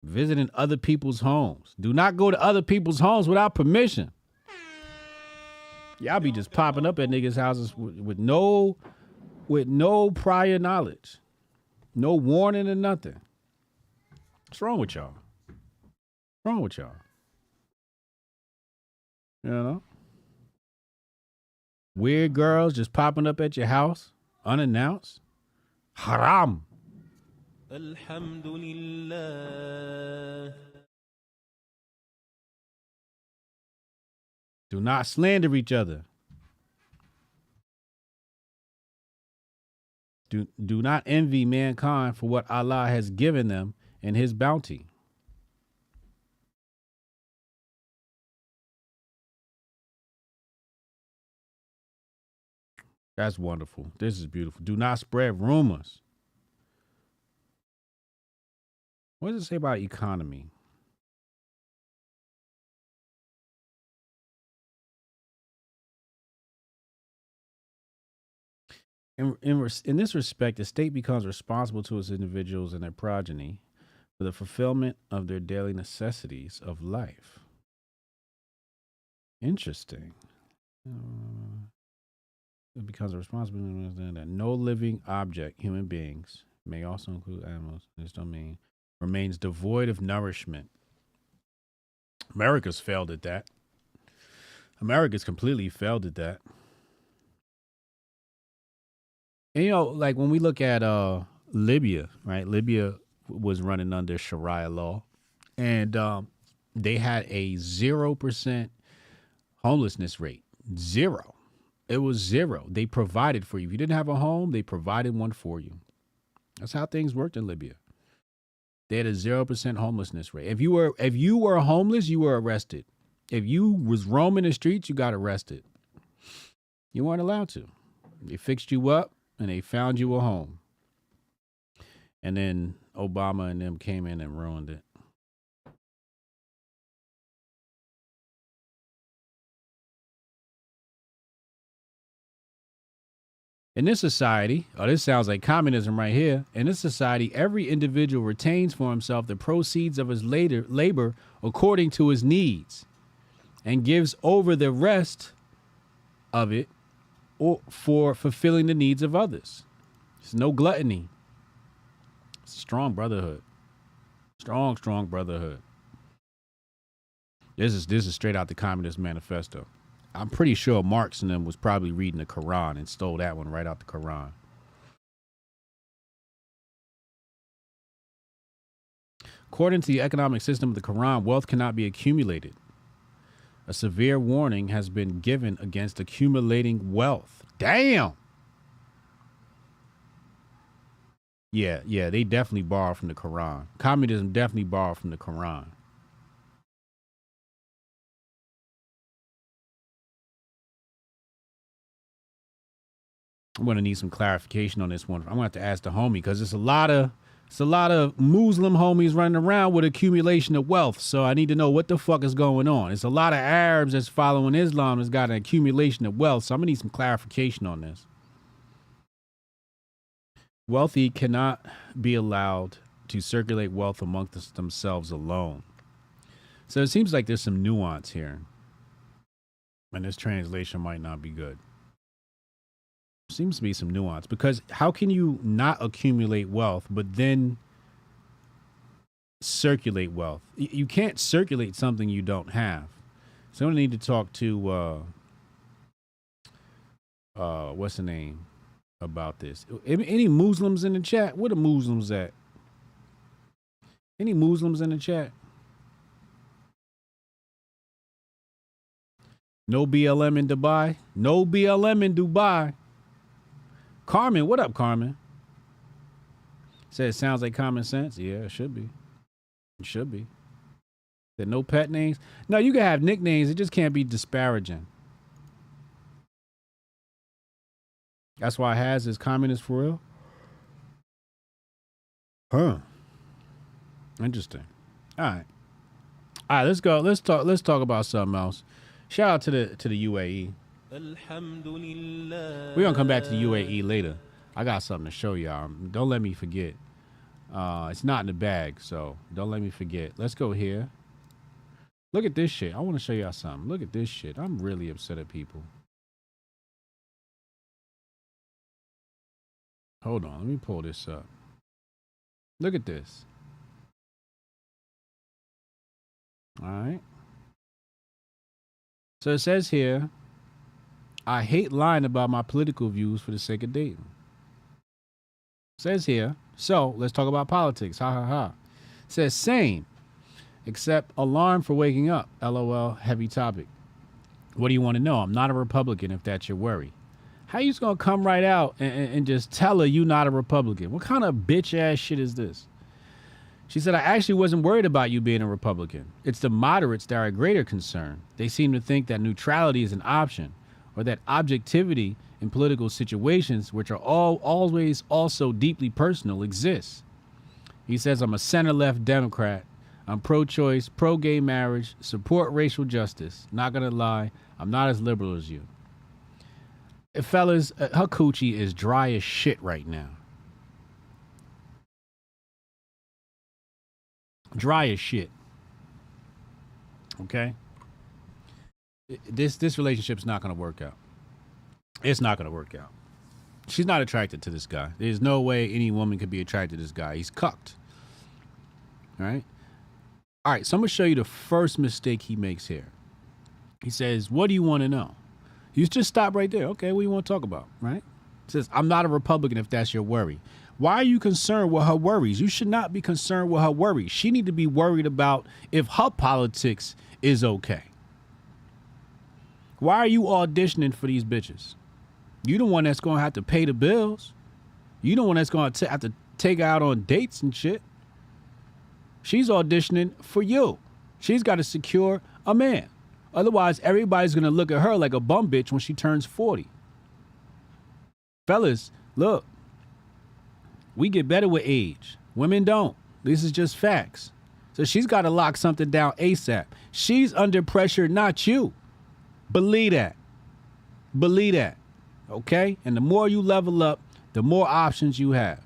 Visiting other people's homes. Do not go to other people's homes without permission. Y'all be just popping up at niggas' houses with no prior knowledge. No warning or nothing. What's wrong with y'all? What's wrong with y'all? You know? Weird girls just popping up at your house unannounced. Haram. Alhamdulillah. Do not slander each other. Do not envy mankind for what Allah has given them in his bounty. That's wonderful. This is beautiful. Do not spread rumors. What does it say about economy? In this respect, the state becomes responsible to its individuals and their progeny for the fulfillment of their daily necessities of life. Interesting. It becomes a responsibility that no living object, human beings, may also include animals in this domain, remains devoid of nourishment. America's failed at that. America's completely failed at that. And, you know, like when we look at Libya, right? Libya was running under Shariah law, and they had a 0% homelessness rate. Zero. It was zero. They provided for you. If you didn't have a home, they provided one for you. That's how things worked in Libya. They had a 0% homelessness rate. If you were homeless, you were arrested. If you was roaming the streets, you got arrested. You weren't allowed to. They fixed you up and they found you a home. And then Obama and them came in and ruined it. In this society, this sounds like communism right here. In this society, every individual retains for himself the proceeds of his labor according to his needs and gives over the rest of it for fulfilling the needs of others. There's no gluttony. It's a strong brotherhood. Strong brotherhood. This is straight out the Communist Manifesto. I'm pretty sure Marx and them was probably reading the Quran and stole that one right out the Quran. According to the economic system of the Quran, wealth cannot be accumulated. A severe warning has been given against accumulating wealth. Damn. Yeah, they definitely borrowed from the Quran. Communism definitely borrowed from the Quran. I'm going to need some clarification on this one. I'm going to have to ask the homie because it's a lot of Muslim homies running around with accumulation of wealth. So I need to know what the fuck is going on. It's a lot of Arabs that's following Islam that's got an accumulation of wealth. So I'm going to need some clarification on this. Wealthy cannot be allowed to circulate wealth amongst themselves alone. So it seems like there's some nuance here. And this translation might not be good. Seems to be some nuance because how can you not accumulate wealth but then circulate wealth? You can't circulate something you don't have. So I need to talk to what's the name about this? Any Muslims in the chat? Where the Muslims at? Any Muslims in the chat? No BLM in Dubai? No BLM in Dubai. Carmen, what up, Carmen? Said it sounds like common sense. Yeah, it should be. It should be. There no pet names? No, you can have nicknames. It just can't be disparaging. That's why Haz is communist for real? Huh. Interesting. All right. All right, let's go. Let's talk about something else. Shout out to the UAE. We're gonna come back to the UAE later. I got something to show y'all. Don't let me forget. It's not in the bag, so don't let me forget. Let's go here. Look at this shit. I want to show y'all something. Look at this shit. I'm really upset at people. Hold on. Let me pull this up. Look at this. All right. So it says here, I hate lying about my political views for the sake of dating. Says here, so let's talk about politics. Ha ha ha. Says same, except alarm for waking up. LOL, heavy topic. What do you want to know? I'm not a Republican if that's your worry. How you just gonna come right out and just tell her you not a Republican? What kind of bitch ass shit is this? She said, I actually wasn't worried about you being a Republican. It's the moderates that are a greater concern. They seem to think that neutrality is an option, or that objectivity in political situations, which are always also deeply personal, exists. He says, I'm a center-left Democrat. I'm pro-choice, pro-gay marriage, support racial justice. Not gonna lie, I'm not as liberal as you. Fellas, her coochie is dry as shit right now. Dry as shit. Okay? This relationship's not going to work out. It's not going to work out. She's not attracted to this guy. There's no way any woman could be attracted to this guy. He's cucked. All right? All right, so I'm going to show you the first mistake he makes here. He says, what do you want to know? You just stop right there. Okay, what do you want to talk about, right? He says, I'm not a Republican if that's your worry. Why are you concerned with her worries? You should not be concerned with her worries. She need to be worried about if her politics is okay. Why are you auditioning for these bitches? You the one that's going to have to pay the bills. You the one that's going to have to take her out on dates and shit. She's auditioning for you. She's got to secure a man. Otherwise, everybody's going to look at her like a bum bitch when she turns 40. Fellas, look. We get better with age. Women don't. This is just facts. So she's got to lock something down ASAP. She's under pressure, not you. Believe that. Believe that. Okay? And the more you level up, the more options you have.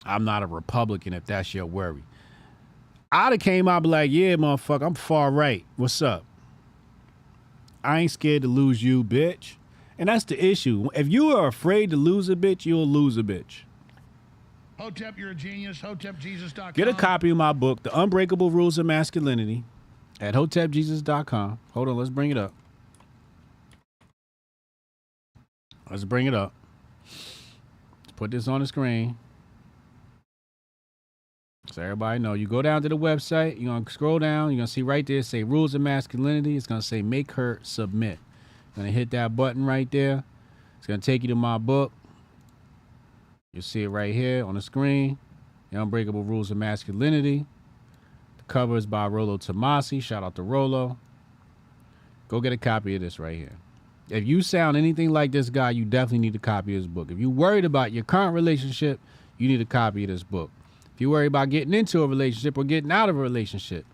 I'm not a Republican if that's your worry. I'd have came out and be like, yeah, motherfucker, I'm far right. What's up? I ain't scared to lose you, bitch. And that's the issue. If you are afraid to lose a bitch, you'll lose a bitch. Hotep, you're a genius. HotepJesus.com. Get a copy of my book, The Unbreakable Rules of Masculinity, at HotepJesus.com. Hold on, let's bring it up. Let's bring it up. Let's put this on the screen. So everybody know. You go down to the website, you're going to scroll down, you're going to see right there, say Rules of Masculinity. It's going to say Make Her Submit. Gonna hit that button right there. It's gonna take you to my book. You'll see it right here on the screen. The Unbreakable Rules of Masculinity. The cover is by Rollo Tomasi. Shout out to Rollo. Go get a copy of this right here. If you sound anything like this guy, you definitely need a copy of his book. If you're worried about your current relationship, you need a copy of this book. If you're worried about getting into a relationship or getting out of a relationship,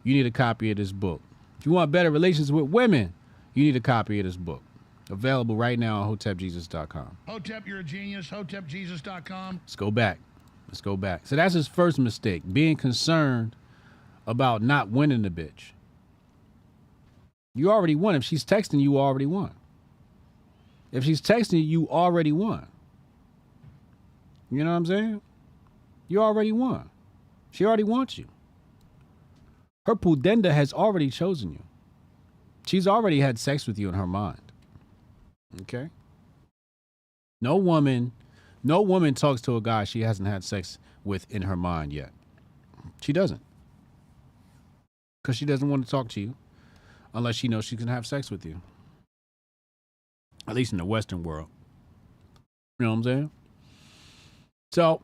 you need a copy of this book. If you want better relations with women, you need a copy of this book. Available right now on HotepJesus.com. Hotep, you're a genius. HotepJesus.com. Let's go back. Let's go back. So that's his first mistake, being concerned about not winning the bitch. You already won. If she's texting, you already won. If she's texting you already won. You know what I'm saying? You already won. She already wants you. Her pudenda has already chosen you. She's already had sex with you in her mind. Okay? No woman talks to a guy she hasn't had sex with in her mind yet. She doesn't. Because she doesn't want to talk to you unless she knows she can have sex with you. At least in the Western world. You know what I'm saying? So,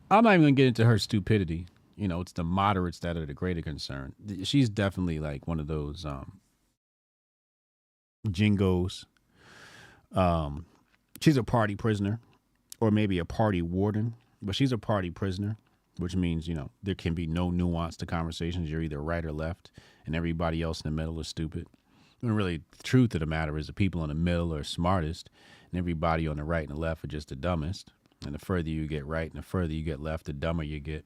I'm not even going to get into her stupidity. You know, it's the moderates that are the greater concern. She's definitely like one of those jingos. She's a party prisoner or maybe a party warden, but she's a party prisoner, which means, you know, there can be no nuance to conversations. You're either right or left, and everybody else in the middle is stupid. And really, the truth of the matter is the people in the middle are smartest, and everybody on the right and the left are just the dumbest. And the further you get right and the further you get left, the dumber you get.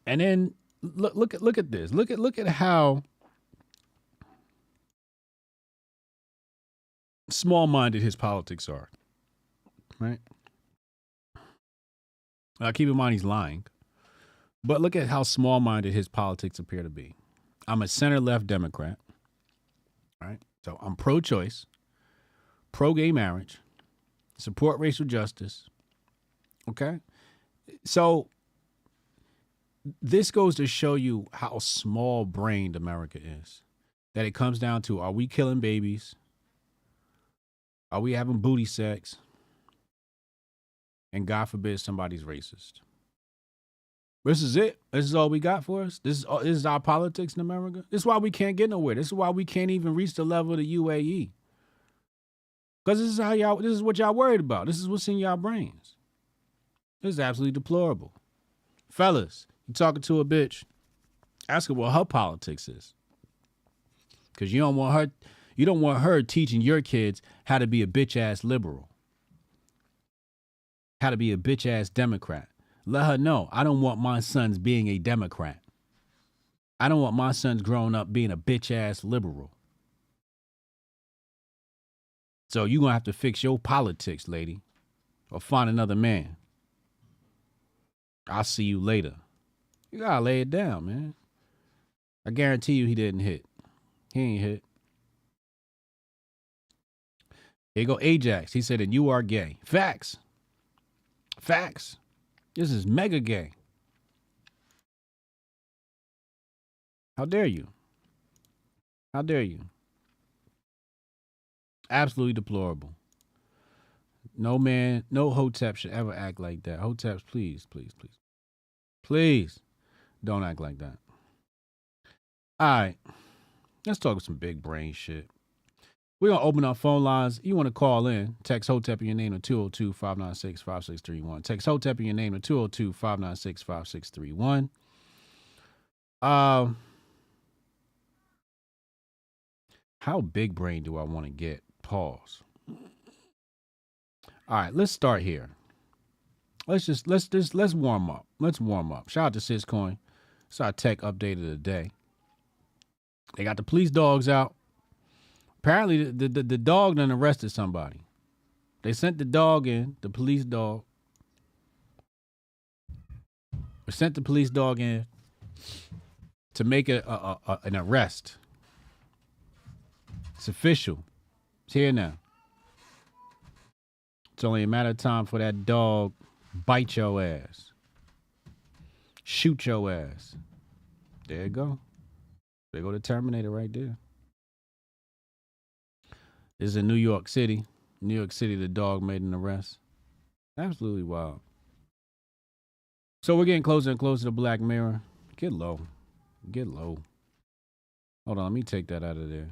And then look at this. Look at how small-minded his politics are. Right? Keep in mind he's lying. But look at how small-minded his politics appear to be. I'm a center-left Democrat. All right. So I'm pro-choice, pro-gay marriage, support racial justice. Okay. So this goes to show you how small-brained America is. That it comes down to, are we killing babies? Are we having booty sex? And God forbid somebody's racist. This is it. This is all we got for us. This is our politics in America. This is why we can't get nowhere. This is why we can't even reach the level of the UAE. Because this is what y'all worried about. This is what's in y'all brains. This is absolutely deplorable. Fellas, you talking to a bitch, ask her what her politics is. Because you don't want her teaching your kids how to be a bitch-ass liberal. How to be a bitch-ass Democrat. Let her know, I don't want my sons being a Democrat. I don't want my sons growing up being a bitch-ass liberal. So you're going to have to fix your politics, lady. Or find another man. I'll see you later. You got to lay it down, man. I guarantee you he didn't hit. He ain't hit. Here you go, Ajax. He said, and you are gay. Facts. Facts. This is mega gay. How dare you? How dare you? Absolutely deplorable. No man, no Hotep should ever act like that. Hoteps, please, please, please. Please don't act like that. All right. Let's talk some big brain shit. We're going to open up phone lines. You want to call in, text Hotep in your name to 202-596-5631. Text Hotep in your name to 202-596-5631. How big brain do I want to get? Pause. All right, let's start here. Let's warm up. Let's warm up. Shout out to CBDC. It's our tech update of the day. They got the police dogs out. Apparently, the dog done arrested somebody. They sent the dog in, the police dog. They sent the police dog in to make an arrest. It's official. It's here now. It's only a matter of time for that dog bite your ass. Shoot your ass. There you go. There go the Terminator right there. This is in New York City. New York City, the dog made an arrest. Absolutely wild. So we're getting closer and closer to Black Mirror. Get low. Get low. Hold on, let me take that out of there.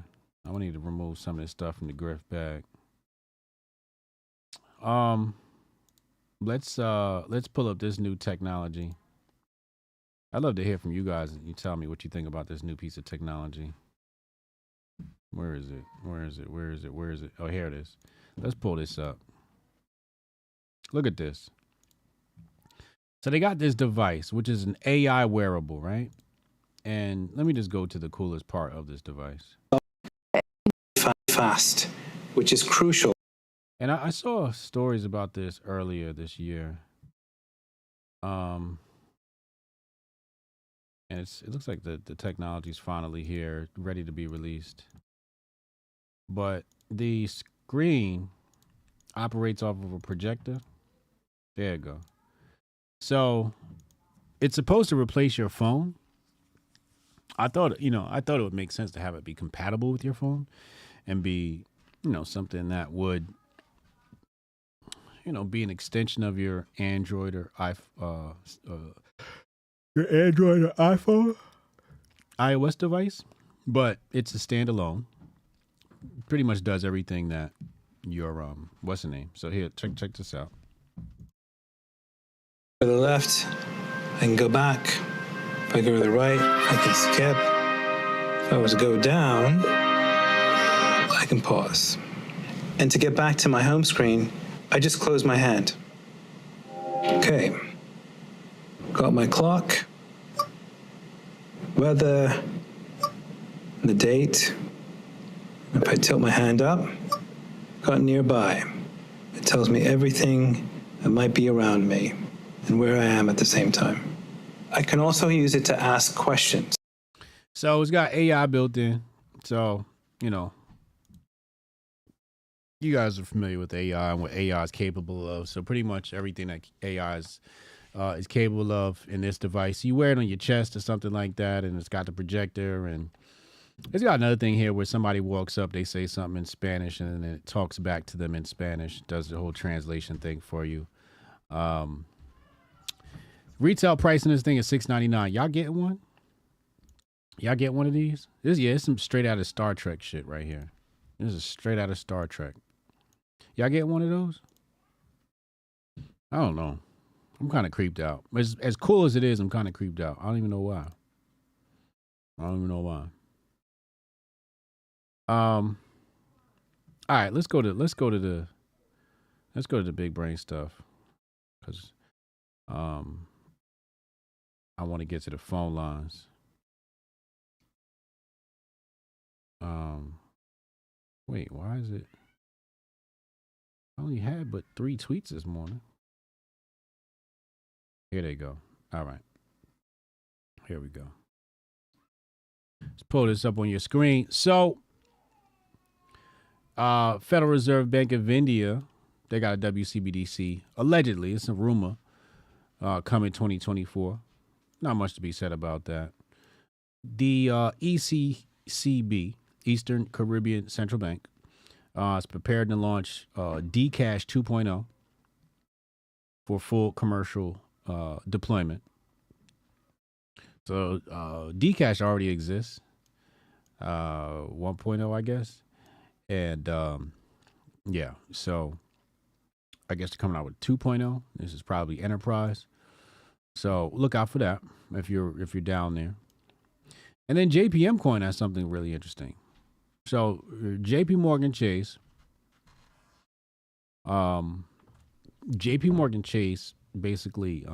I need to remove some of this stuff from the Griff bag. Let's pull up this new technology. I'd love to hear from you guys. You tell me what you think about this new piece of technology. Where is it? Where is it? Where is it? Where is it? Oh, here it is. Let's pull this up. Look at this. So they got this device, which is an AI wearable, right? And let me just go to the coolest part of this device. Fast, which is crucial. And I saw stories about this earlier this year. And it looks like the technology's finally here, ready to be released. But the screen operates off of a projector. There you go. So it's supposed to replace your phone. I thought it would make sense to have it be compatible with your phone and be, something that would, be an extension of your Android or iPhone, iOS device. But it's a standalone. Pretty much does everything that your what's the name? So here, check this out. To the left, I can go back. If I go to the right, I can skip. If I was to go down, I can pause. And to get back to my home screen, I just close my hand. Okay. Got my clock, weather, the date. If I tilt my hand up, got nearby. It tells me everything that might be around me and where I am at the same time. I can also use it to ask questions. So it's got AI built in. So, you know, you guys are familiar with AI and what AI is capable of. So pretty much everything that AI is capable of in this device. You wear it on your chest or something like that, and it's got the projector, and it's got another thing here where somebody walks up, they say something in Spanish, and then it talks back to them in Spanish, does the whole translation thing for you. Retail price in this thing is $6.99. Y'all getting one? Y'all get one of these? It's some straight out of Star Trek shit right here. This is straight out of Star Trek. Y'all get one of those? I don't know. I'm kind of creeped out. As cool as it is, I'm kind of creeped out. I don't even know why. All right, let's go to the big brain stuff, because I want to get to the phone lines. Wait, why is it? I only had but 3 tweets this morning. Here they go. All right. Here we go. Let's pull this up on your screen. So, Federal Reserve Bank of India, they got a WCBDC. Allegedly, it's a rumor, coming 2024. Not much to be said about that. The ECCB, Eastern Caribbean Central Bank, is prepared to launch Dcash 2.0 for full commercial deployment. So Dcash already exists, 1.0, I guess. And yeah, so I guess they're coming out with 2.0. This is probably enterprise. So look out for that if you're down there. And then JPMcoin has something really interesting. So JP Morgan Chase basically,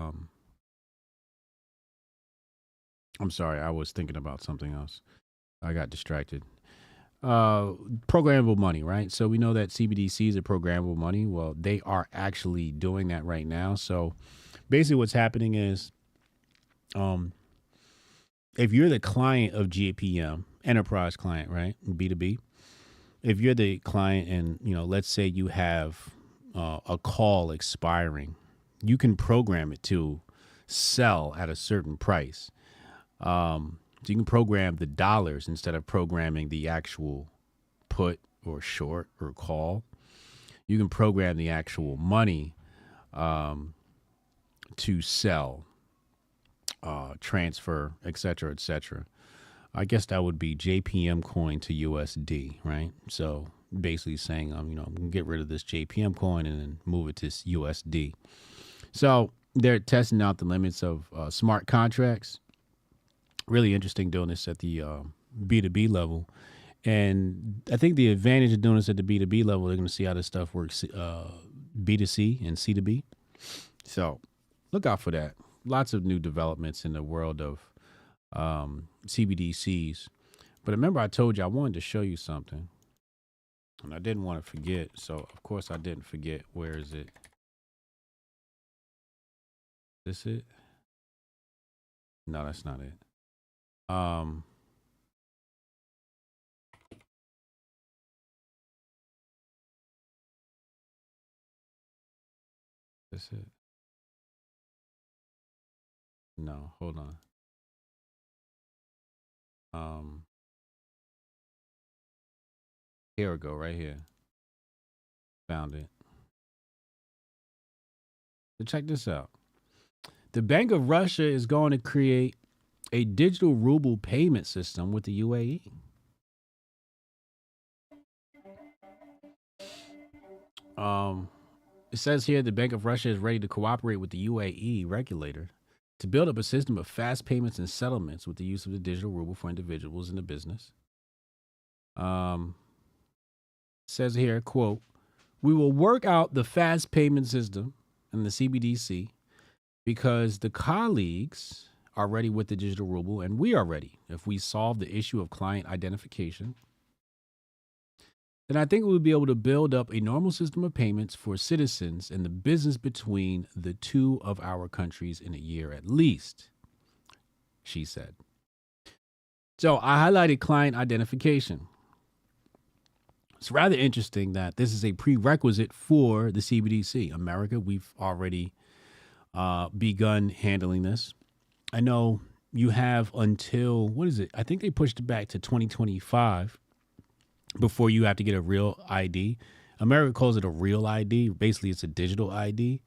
I'm sorry, I was thinking about something else. I got distracted. Programmable money, right? So we know that CBDCs are programmable money. Well, they are actually doing that right now. So basically what's happening is, if you're the client of JPM, enterprise client, right? B2B, if you're the client and, let's say you have a call expiring, you can program it to sell at a certain price. So you can program the dollars instead of programming the actual put or short or call. You can program the actual money to sell, transfer, et cetera, et cetera. I guess that would be JPMcoin to USD, right? So basically saying, I'm going to get rid of this JPMcoin and then move it to USD. So they're testing out the limits of smart contracts. Really interesting doing this at the B2B level. And I think the advantage of doing this at the B2B level, they're going to see how this stuff works B2C and C2B. So look out for that. Lots of new developments in the world of CBDCs. But remember, I told you I wanted to show you something. And I didn't want to forget. So, of course, I didn't forget. Where is it? Is this it? No, that's not it. Is it? No, hold on. Here we go, right here. Found it. So check this out. The Bank of Russia is going to create a digital ruble payment system with the UAE. It says here the Bank of Russia is ready to cooperate with the UAE regulator to build up a system of fast payments and settlements with the use of the digital ruble for individuals in the business. Says here, quote, "We will work out the fast payment system and the CBDC because the colleagues are ready with the digital ruble and we are ready. If we solve the issue of client identification, then I think we'll be able to build up a normal system of payments for citizens and the business between the two of our countries in a year at least. she said. So I highlighted client identification. It's rather interesting that this is a prerequisite for the CBDC. America, we've already begun handling this. I know you have until, what is it? I think they pushed it back to 2025 before you have to get a real ID. America calls it a real ID. Basically, it's a digital ID.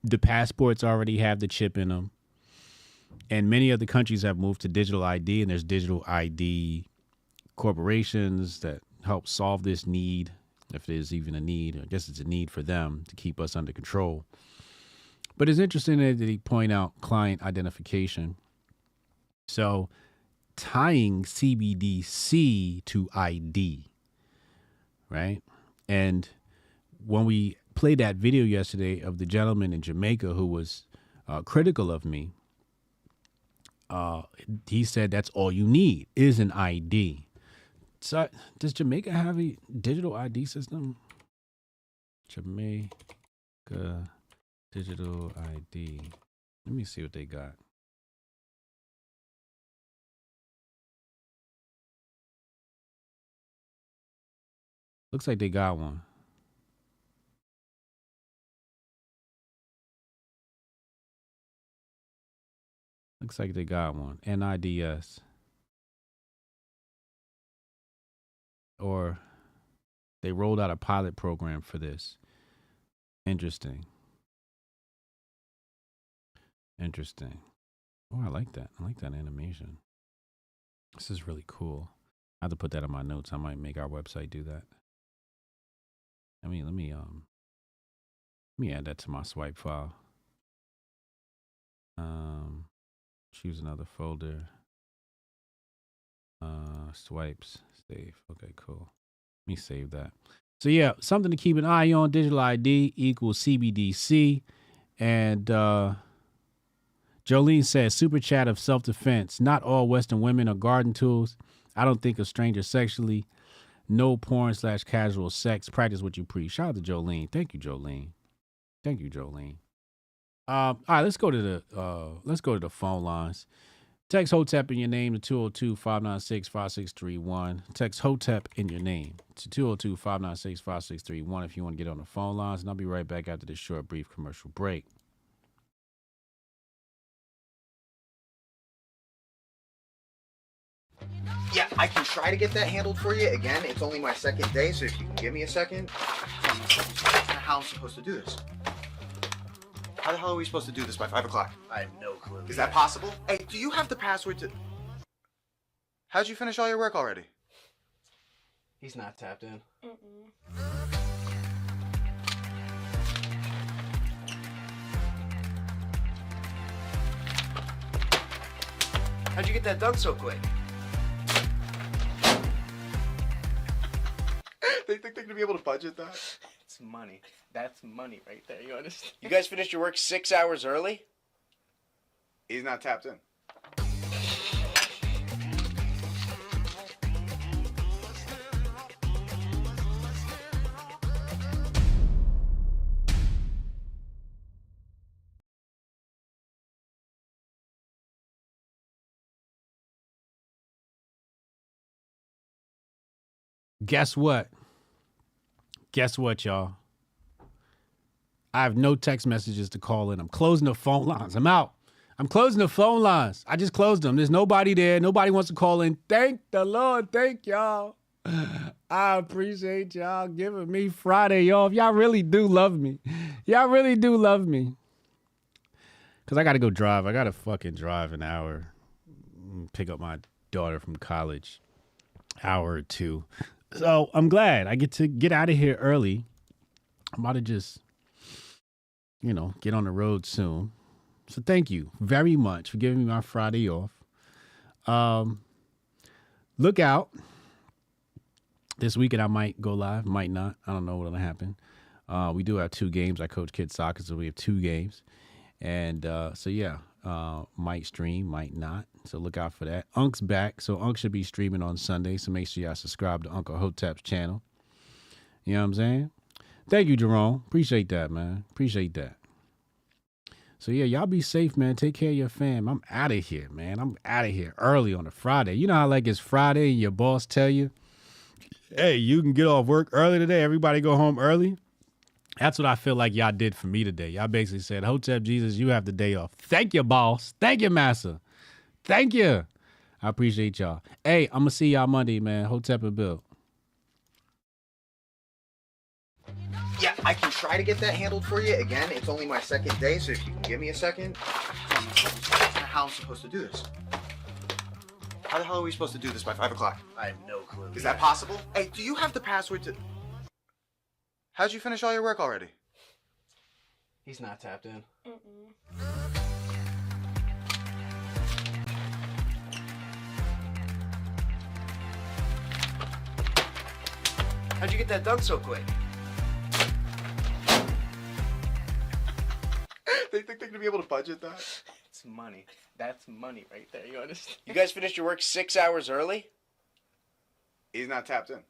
The passports already have the chip in them. And many other countries have moved to digital ID, and there's digital ID corporations that help solve this need, if there's even a need. I guess it's a need for them to keep us under control. But it's interesting that he point out client identification. So tying CBDC to ID, right? And when we played that video yesterday of the gentleman in Jamaica who was critical of me, he said that's all you need is an ID. So does Jamaica have a digital ID system? Jamaica digital ID. Let me see what they got. Looks like they got one. Looks like they got one. NIDS. Or they rolled out a pilot program for this. Interesting. Interesting. Oh, I like that. I like that animation. This is really cool. I have to put that in my notes. I might make our website do that. I mean, let me add that to my swipe file. Choose another folder. Swipes, save. Okay, cool. Let me save that. So yeah, something to keep an eye on. Digital ID equals CBDC. And Jolene says, super chat of self-defense. Not all Western women are garden tools. I don't think of strangers sexually. No porn/casual sex. Practice what you preach. Shout out to Jolene. Thank you, Jolene. Thank you, Jolene. All right, let's go to the phone lines. Text Hotep in your name to 202-596-5631. Text Hotep in your name to 202-596-5631 if you want to get on the phone lines. And I'll be right back after this short, brief commercial break. Yeah, I can try to get that handled for you. Again, it's only my second day, so if you can give me a second. How am I supposed to do this? How the hell are we supposed to do this by 5 o'clock? I have no clue. Is that possible? Hey, do you have the password to... How'd you finish all your work already? He's not tapped in. How'd you get that done so quick? They think they're gonna be able to budget that? It's money. That's money right there. You understand? You guys finished your work 6 hours early? He's not tapped in. Guess what? Guess what, y'all? I have no text messages to call in. I'm closing the phone lines. I'm out. I'm closing the phone lines. I just closed them. There's nobody there. Nobody wants to call in. Thank the Lord. Thank y'all. I appreciate y'all giving me Friday off. Y'all really do love me. Y'all really do love me. Because I got to go drive. I got to fucking drive an hour. Pick up my daughter from college. Hour or two. So I'm glad I get to get out of here early. I'm about to just, get on the road soon. So thank you very much for giving me my Friday off. Look out. This weekend I might go live, might not. I don't know what'll happen. We do have 2 games. I coach kids soccer, so we have 2 games. And might stream, might not. So look out for that. Unc's back. So Unc should be streaming on Sunday. So make sure y'all subscribe to Uncle Hotep's channel. You know what I'm saying? Thank you, Jerome. Appreciate that, man. Appreciate that. So yeah, y'all be safe, man. Take care of your fam. I'm out of here, man. I'm out of here early on a Friday. You know how like it's Friday and your boss tell you, hey, you can get off work early today. Everybody go home early. That's what I feel like y'all did for me today. Y'all basically said, Hotep Jesus, you have the day off. Thank you, boss. Thank you, massa. Thank you. I appreciate y'all. Hey, I'm going to see y'all Monday, man. Hotep and Bill. Yeah, I can try to get that handled for you. Again, it's only my second day, so if you can give me a second. How am I supposed to do this? How the hell are we supposed to do this by 5 o'clock? I have no clue. Is that possible? Hey, do you have the password to... How'd you finish all your work already? He's not tapped in. How'd you get that done so quick? They think they're gonna be able to budget that? It's money. That's money right there. You understand? You guys finished your work 6 hours early? He's not tapped in.